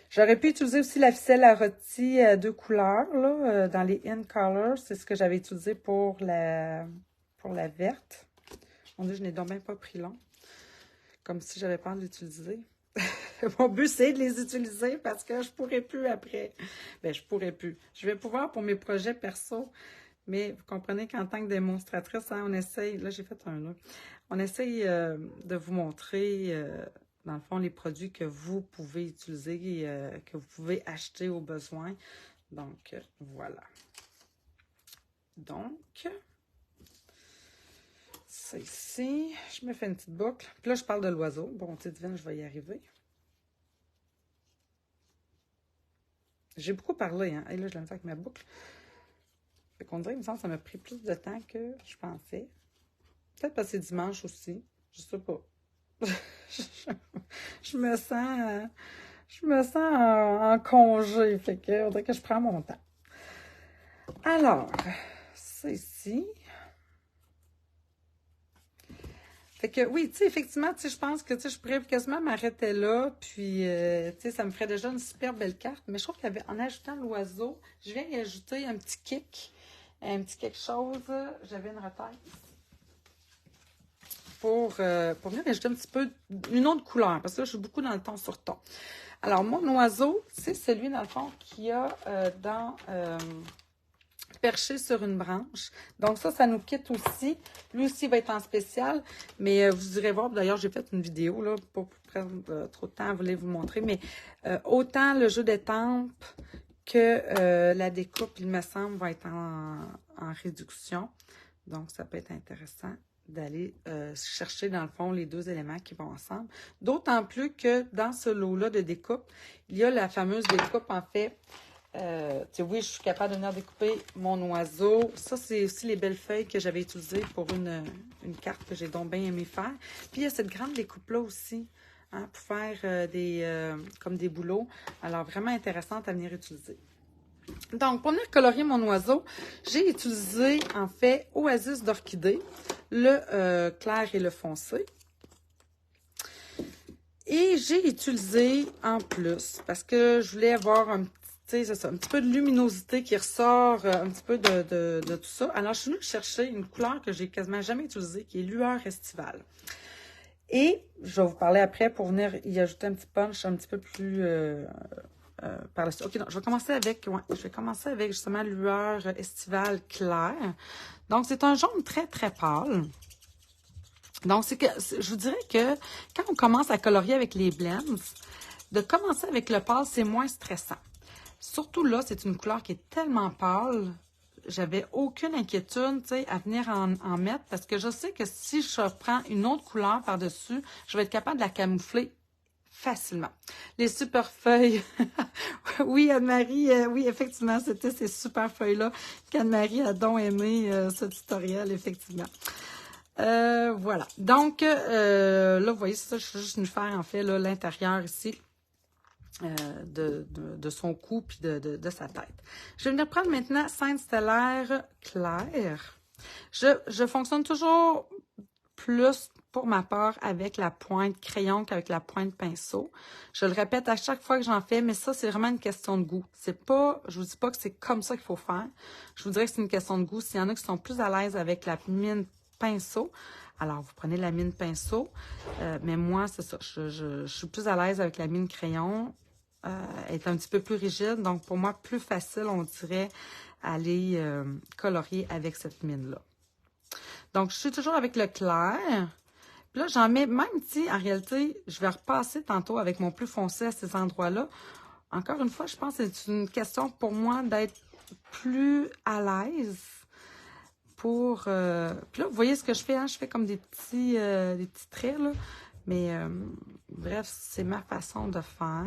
J'aurais pu utiliser aussi la ficelle à rôti à 2 couleurs, là, dans les In Color. C'est ce que j'avais utilisé pour la verte. Mon Dieu, je n'ai donc même pas pris long. Comme si j'avais peur de l'utiliser. Mon but, c'est de les utiliser parce que je pourrais plus après. Ben, je pourrais plus. Je vais pouvoir pour mes projets perso. Mais vous comprenez qu'en tant que démonstratrice, hein, on essaye... Là, j'ai fait un là. On essaye de vous montrer... dans le fond, les produits que vous pouvez utiliser, que vous pouvez acheter au besoin. Donc, voilà. Donc, c'est ici. Je me fais une petite boucle. Puis là, je parle de l'oiseau. Bon, tu divine, je vais y arriver. J'ai beaucoup parlé, hein. Et là, je l'ai mis avec ma boucle. Fait qu'on dirait, il me semble que ça m'a pris plus de temps que je pensais. Peut-être parce que c'est dimanche aussi. Je sais pas. je me sens... en congé, fait que on dirait que je prends mon temps. Alors, c'est ici. Fait que oui, tu sais, effectivement, tu sais, je pense que tu sais, je pourrais quasiment m'arrêter là, puis tu sais, ça me ferait déjà une super belle carte. Mais je trouve qu'en ajoutant l'oiseau, je viens y ajouter un petit kick, un petit quelque chose. J'avais une retaille pour venir ajouter un petit peu une autre couleur, parce que là, je suis beaucoup dans le ton sur ton. Alors, mon oiseau, c'est celui, dans le fond, qui a perché sur une branche. Donc, ça nous quitte aussi. Lui aussi va être en spécial, mais vous irez voir. D'ailleurs, j'ai fait une vidéo, là, pour prendre trop de temps à vous montrer, mais autant le jeu d'étampes que la découpe, il me semble, va être en réduction. Donc, ça peut être intéressant d'aller chercher, dans le fond, les deux éléments qui vont ensemble. D'autant plus que dans ce lot-là de découpe, il y a la fameuse découpe, en fait. Oui, je suis capable de venir découper mon oiseau. Ça, c'est aussi les belles feuilles que j'avais utilisées pour une carte que j'ai donc bien aimé faire. Puis, il y a cette grande découpe-là aussi, hein, pour faire comme des bouleaux. Alors, vraiment intéressante à venir utiliser. Donc, pour venir colorier mon oiseau, j'ai utilisé, en fait, Oasis d'orchidée, le clair et le foncé. Et j'ai utilisé, en plus, parce que je voulais avoir un petit peu de luminosité qui ressort un petit peu de tout ça. Alors, je suis venue chercher une couleur que j'ai quasiment jamais utilisée, qui est lueur estivale. Et je vais vous parler après pour venir y ajouter un petit punch un petit peu plus... par la suite. OK, non, je vais commencer avec justement lueur estivale claire. Donc, c'est un jaune très, très pâle. Donc, je vous dirais que quand on commence à colorier avec les blends, de commencer avec le pâle, c'est moins stressant. Surtout là, c'est une couleur qui est tellement pâle, j'avais aucune inquiétude, tu sais, à venir en mettre parce que je sais que si je prends une autre couleur par-dessus, je vais être capable de la camoufler facilement. Les super feuilles. Oui, Anne-Marie, oui, effectivement, c'était ces super feuilles-là qu'Anne-Marie a donc aimé ce tutoriel, effectivement. Voilà. Donc, là, vous voyez, ça, je suis juste venue faire, en fait, l'intérieur ici de son cou puis de sa tête. Je vais venir prendre maintenant scène stellaire claire. Je fonctionne toujours plus pour ma part avec la pointe crayon qu'avec la pointe pinceau. Je le répète à chaque fois que j'en fais, mais ça, c'est vraiment une question de goût. C'est pas, je vous dis pas que c'est comme ça qu'il faut faire. Je vous dirais que c'est une question de goût. S'il y en a qui sont plus à l'aise avec la mine pinceau, alors vous prenez la mine pinceau. Mais moi, c'est ça. Je suis plus à l'aise avec la mine crayon. Elle est un petit peu plus rigide. Donc, pour moi, plus facile, on dirait, aller colorier avec cette mine-là. Donc, je suis toujours avec le clair. Puis là, j'en mets, même si, en réalité, je vais repasser tantôt avec mon plus foncé à ces endroits-là. Encore une fois, je pense que c'est une question pour moi d'être plus à l'aise pour... Puis là, vous voyez ce que je fais, hein? Je fais comme des petits traits, là. Mais, bref, c'est ma façon de faire.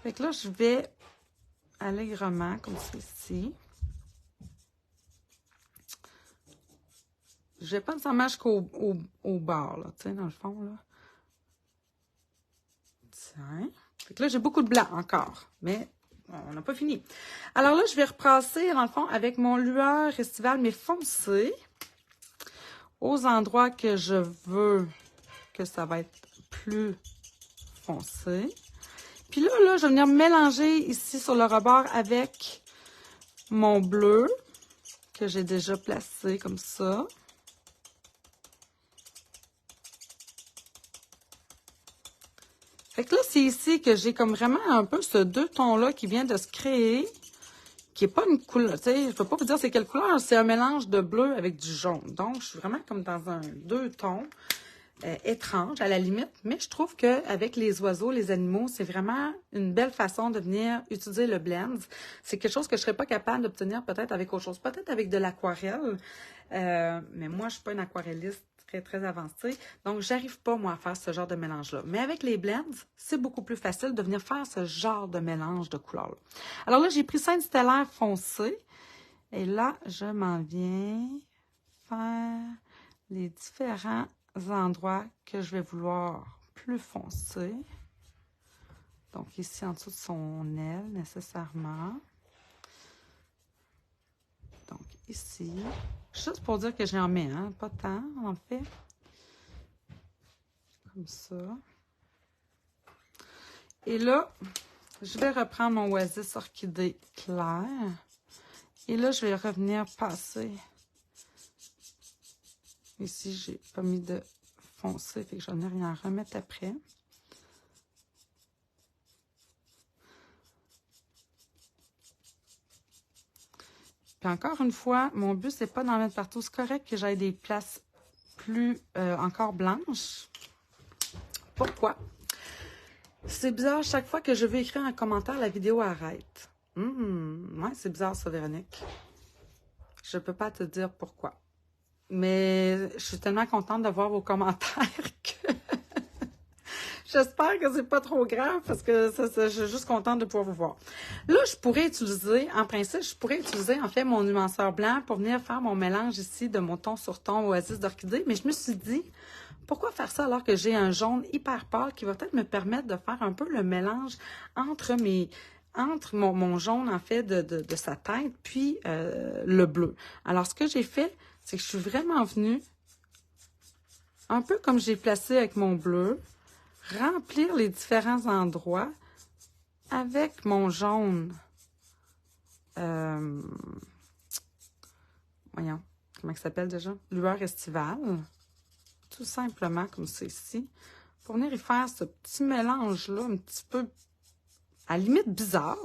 Fait que là, je vais allègrement, comme ceci. Je vais pas nécessairement jusqu'au bord, là, tu sais, dans le fond, là. Tiens. Fait que là, j'ai beaucoup de blanc encore, mais on n'a pas fini. Alors là, je vais repasser, dans le fond, avec mon lueur estivale, mais foncé, aux endroits que je veux que ça va être plus foncé. Puis là, je vais venir mélanger ici sur le rebord avec mon bleu, que j'ai déjà placé comme ça. Fait que là, c'est ici que j'ai comme vraiment un peu ce deux tons-là qui vient de se créer, qui n'est pas une couleur, tu sais, je ne peux pas vous dire c'est quelle couleur, c'est un mélange de bleu avec du jaune. Donc, je suis vraiment comme dans un deux tons étrange à la limite, mais je trouve qu'avec les oiseaux, les animaux, c'est vraiment une belle façon de venir utiliser le blend. C'est quelque chose que je ne serais pas capable d'obtenir peut-être avec autre chose, peut-être avec de l'aquarelle, mais moi, je ne suis pas une aquarelliste très avancée, donc j'arrive pas, moi, à faire ce genre de mélange-là. Mais avec les blends, c'est beaucoup plus facile de venir faire ce genre de mélange de couleurs-là. Alors là, j'ai pris Sainte Stellaire foncé, et là, je m'en viens faire les différents endroits que je vais vouloir plus foncé. Donc ici en dessous de son aile nécessairement. Donc ici, juste pour dire que j'en mets, hein, pas tant en fait. Comme ça. Et là, je vais reprendre mon Oasis Orchidée clair. Et là, je vais revenir passer. Ici, j'ai pas mis de foncé, fait que je vais venir en remettre après. Puis encore une fois, mon but, c'est pas d'en mettre partout. C'est correct que j'aille des places plus encore blanches. Pourquoi? C'est bizarre, chaque fois que je veux écrire un commentaire, la vidéo arrête. Ouais, c'est bizarre ça, Véronique. Je peux pas te dire pourquoi. Mais je suis tellement contente de voir vos commentaires que j'espère que c'est pas trop grave parce que je suis juste contente de pouvoir vous voir. Là, je pourrais utiliser, en principe, en fait mon nuanceur blanc pour venir faire mon mélange ici de mon ton sur ton Oasis d'Orchidée. Mais je me suis dit, pourquoi faire ça alors que j'ai un jaune hyper pâle qui va peut-être me permettre de faire un peu le mélange entre mon jaune, en fait, de sa tête, puis le bleu. Alors, ce que j'ai fait, c'est que je suis vraiment venue, un peu comme j'ai placé avec mon bleu, remplir les différents endroits avec mon jaune. Voyons, comment il s'appelle déjà? Lueur estivale. Tout simplement comme c'est ici. Pour venir y faire ce petit mélange-là, un petit peu, à la limite bizarre.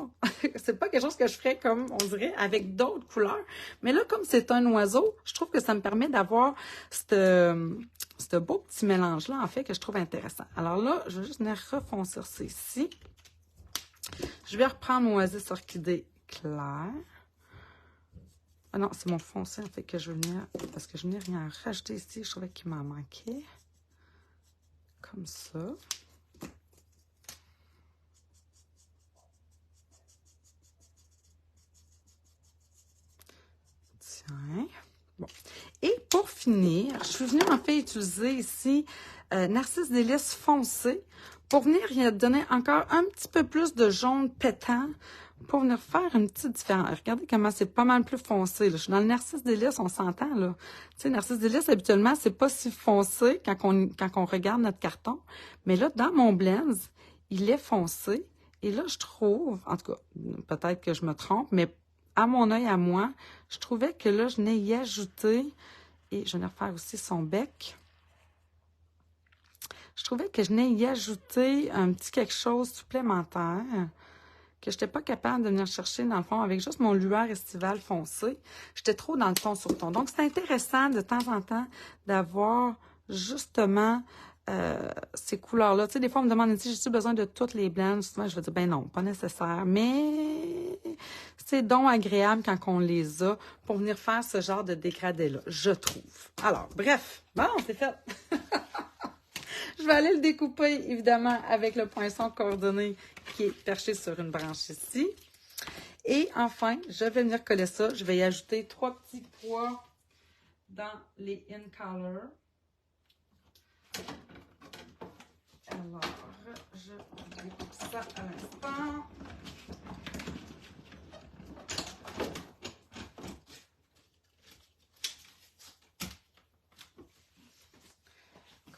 C'est pas quelque chose que je ferais comme, on dirait, avec d'autres couleurs. Mais là, comme c'est un oiseau, je trouve que ça me permet d'avoir ce beau petit mélange-là, en fait, que je trouve intéressant. Alors là, je vais juste venir refoncer ça ici. Je vais reprendre mon Oasis Orchidée clair. Ah non, c'est mon foncé, en fait, que je veux venir, parce que je venais rien rajouter ici. Je trouvais qu'il m'en manquait. Comme ça. Tiens. Bon. Et pour finir, je suis venue en fait utiliser ici Narcisse Délice foncé pour venir donner encore un petit peu plus de jaune pétant pour venir faire une petite différence. Regardez comment c'est pas mal plus foncé. Là. Je suis dans le Narcisse Délice, on s'entend là. Tu sais, Narcisse Délice, habituellement, c'est pas si foncé quand on regarde notre carton. Mais là, dans mon blend, il est foncé. Et là, je trouve, en tout cas, peut-être que je me trompe, mais à mon œil, à moi, je trouvais que là, je venais y ajouter, et je vais refaire aussi son bec. Je trouvais que je venais y ajouter un petit quelque chose supplémentaire que je n'étais pas capable de venir chercher, dans le fond, avec juste mon lueur estivale foncé. J'étais trop dans le ton sur ton. Donc, c'est intéressant de temps en temps d'avoir justement ces couleurs-là. Tu sais, des fois, on me demande si j'ai besoin de toutes les blanches. Souvent, je vais dire, ben non, pas nécessaire. Mais c'est donc agréable quand on les a pour venir faire ce genre de dégradé-là, je trouve. Alors, bref, bon, c'est fait. Je vais aller le découper, évidemment, avec le poinçon coordonné qui est perché sur une branche ici. Et enfin, je vais venir coller ça. Je vais y ajouter 3 petits pois dans les In Color. Alors, je ça à l'instant.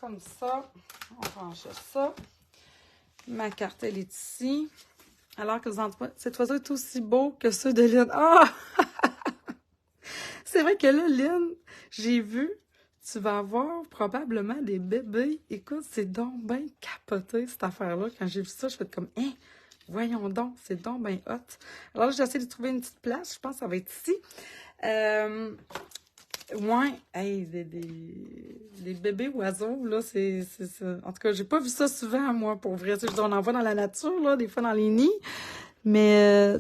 Comme ça, on range ça. Ma carte, elle est ici. Alors que cet oiseau est aussi beau que ceux de Lynn. Ah! C'est vrai que là, Lynn, j'ai vu, tu vas avoir probablement des bébés. Écoute, c'est donc bien capoté, cette affaire-là. Quand j'ai vu ça, je fais comme, hein, voyons donc, c'est donc bien hot. Alors là, j'essaie de trouver une petite place. Je pense que ça va être ici. Ouais, hey, des bébés oiseaux, là, c'est ça. En tout cas, j'ai pas vu ça souvent, moi, pour vrai. Tu sais, on en voit dans la nature, là, des fois dans les nids. Mais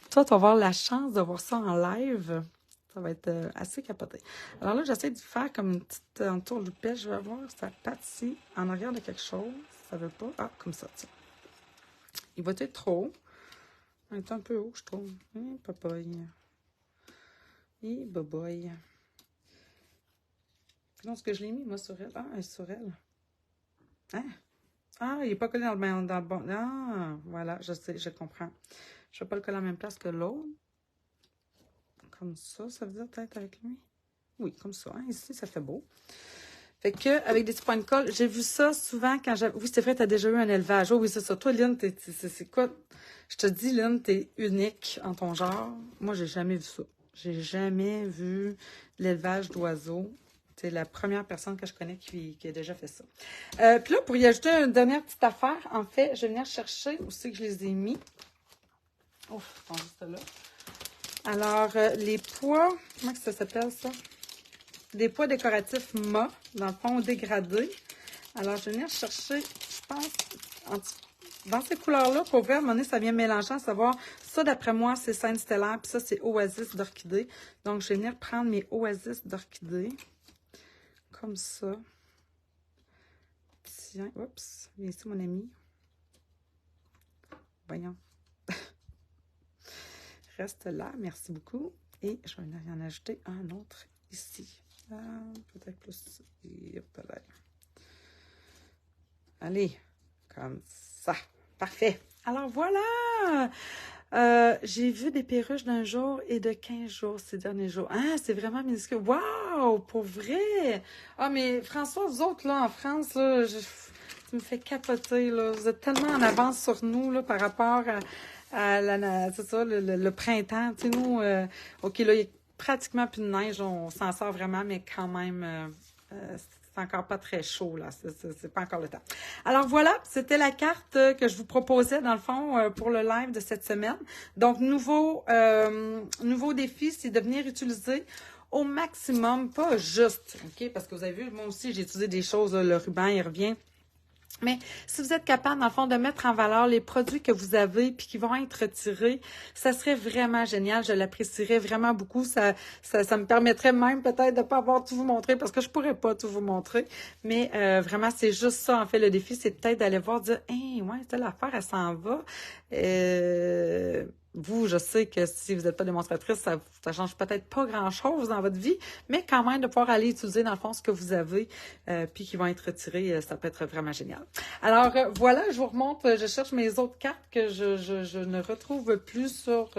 toi, tu vas avoir la chance de voir ça en live. Ça va être assez capoté. Alors là, j'essaie de faire comme une petite entourloupette. Je vais voir si ça pâtit en arrière de quelque chose. Ça veut pas. Ah, comme ça, tiens. Il va être trop haut. Il est un peu haut, je trouve. Papaye. Et boboy. Non, ce que je l'ai mis, moi, sur elle. Ah, elle est sur elle. Hein? Ah, il n'est pas collé dans le bon. Ah, voilà, je sais, je comprends. Je ne vais pas le coller à la même place que l'autre. Comme ça veut dire peut-être avec lui? Oui, comme ça. Hein? Ici, ça fait beau. Fait que, avec des petits points de colle, j'ai vu ça souvent quand j'avais. Oui, c'est vrai, tu as déjà eu un élevage. Oh, oui, c'est ça. Toi, Lynn, c'est quoi? Je te dis, Lynn, t'es unique en ton genre. Moi, j'ai jamais vu ça. J'ai jamais vu l'élevage d'oiseaux. C'est la première personne que je connais qui a déjà fait ça. Puis là, pour y ajouter une dernière petite affaire, en fait, je vais venir chercher où c'est que je les ai mis. Ouf, on juste là. Alors, les pois, comment ça s'appelle ça? Des pois décoratifs mat, dans le fond dégradé. Alors, je vais venir chercher, je pense, dans ces couleurs-là, pour vrai, à un moment donné, ça vient mélanger, à savoir, ça, d'après moi, c'est Scène Stellaire, puis ça, c'est Oasis d'orchidée. Donc, je vais venir prendre mes Oasis d'orchidée. Comme ça. Tiens, oups, viens ici, mon ami. Voyons. Reste là, merci beaucoup. Et je vais en ajouter un autre ici. Peut-être plus. Et hop là. Allez, comme ça. Parfait. Alors voilà! J'ai vu des perruches d'un jour et de 15 jours ces derniers jours. Ah, c'est vraiment minuscule. Wow! Pour vrai! Ah, mais François, vous autres, là, en France, là, tu me fais capoter, là. Vous êtes tellement en avance sur nous, là, par rapport c'est ça, le printemps. Tu sais, nous, OK, là, il y a pratiquement plus de neige. On s'en sort vraiment, mais quand même, c'est encore pas très chaud, là. C'est pas encore le temps. Alors voilà, c'était la carte que je vous proposais, dans le fond, pour le live de cette semaine. Donc, nouveau défi, c'est de venir utiliser au maximum, pas juste, OK? Parce que vous avez vu, moi aussi, j'ai utilisé des choses, là, le ruban, il revient. Mais si vous êtes capable, dans le fond, de mettre en valeur les produits que vous avez puis qui vont être retirés, ça serait vraiment génial. Je l'apprécierais vraiment beaucoup. Ça me permettrait même peut-être de ne pas avoir tout vous montrer parce que je pourrais pas tout vous montrer. Mais vraiment, c'est juste ça, en fait, le défi, c'est peut-être d'aller voir, dire « Hey, ouais, telle affaire, elle s'en va. Vous, je sais que si vous n'êtes pas démonstratrice, ça change peut-être pas grand-chose dans votre vie, mais quand même de pouvoir aller utiliser dans le fond ce que vous avez, puis qui vont être retirés, ça peut être vraiment génial. Alors voilà, je vous remontre, je cherche mes autres cartes que je ne retrouve plus sur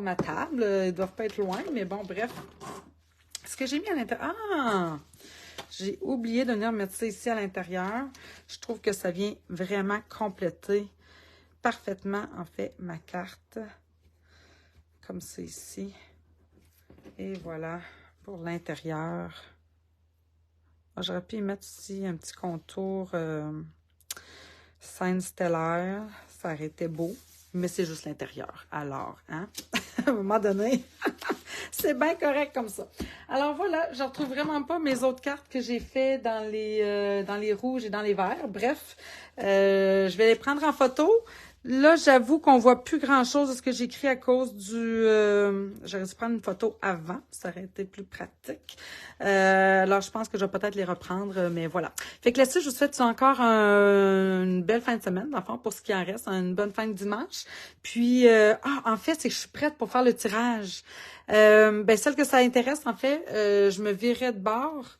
ma table. Ils doivent pas être loin, mais bon, bref. Ce que j'ai mis à l'intérieur... Ah! J'ai oublié de venir mettre ça ici à l'intérieur. Je trouve que ça vient vraiment compléter parfaitement, en fait, ma carte. Comme c'est ici. Et voilà, pour l'intérieur. J'aurais pu y mettre ici un petit contour scène stellaire. Ça aurait été beau. Mais c'est juste l'intérieur. Alors, hein? À un moment donné, c'est bien correct comme ça. Alors voilà, je ne retrouve vraiment pas mes autres cartes que j'ai fait dans les rouges et dans les verts. Bref, je vais les prendre en photo. Là, j'avoue qu'on voit plus grand-chose de ce que j'écris à cause du... J'aurais dû prendre une photo avant, ça aurait été plus pratique. Alors, je pense que je vais peut-être les reprendre, mais voilà. Fait que là-dessus, je vous souhaite encore une belle fin de semaine, d'enfant, pour ce qui en reste, une bonne fin de dimanche. Puis, en fait, c'est que je suis prête pour faire le tirage. Celle que ça intéresse, en fait, je me virerai de bord.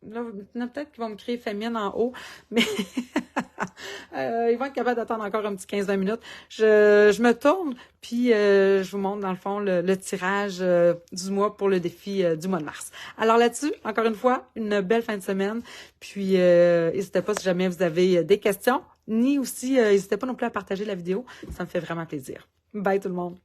là, il y en a peut-être qui vont me créer famine en haut, mais ils vont être capables d'attendre encore un petit 15-20 minutes. Je me tourne, puis je vous montre dans le fond le tirage du mois pour le défi du mois de mars. Alors là-dessus, encore une fois, une belle fin de semaine. Puis n'hésitez pas si jamais vous avez des questions, ni aussi n'hésitez pas non plus à partager la vidéo. Ça me fait vraiment plaisir. Bye tout le monde!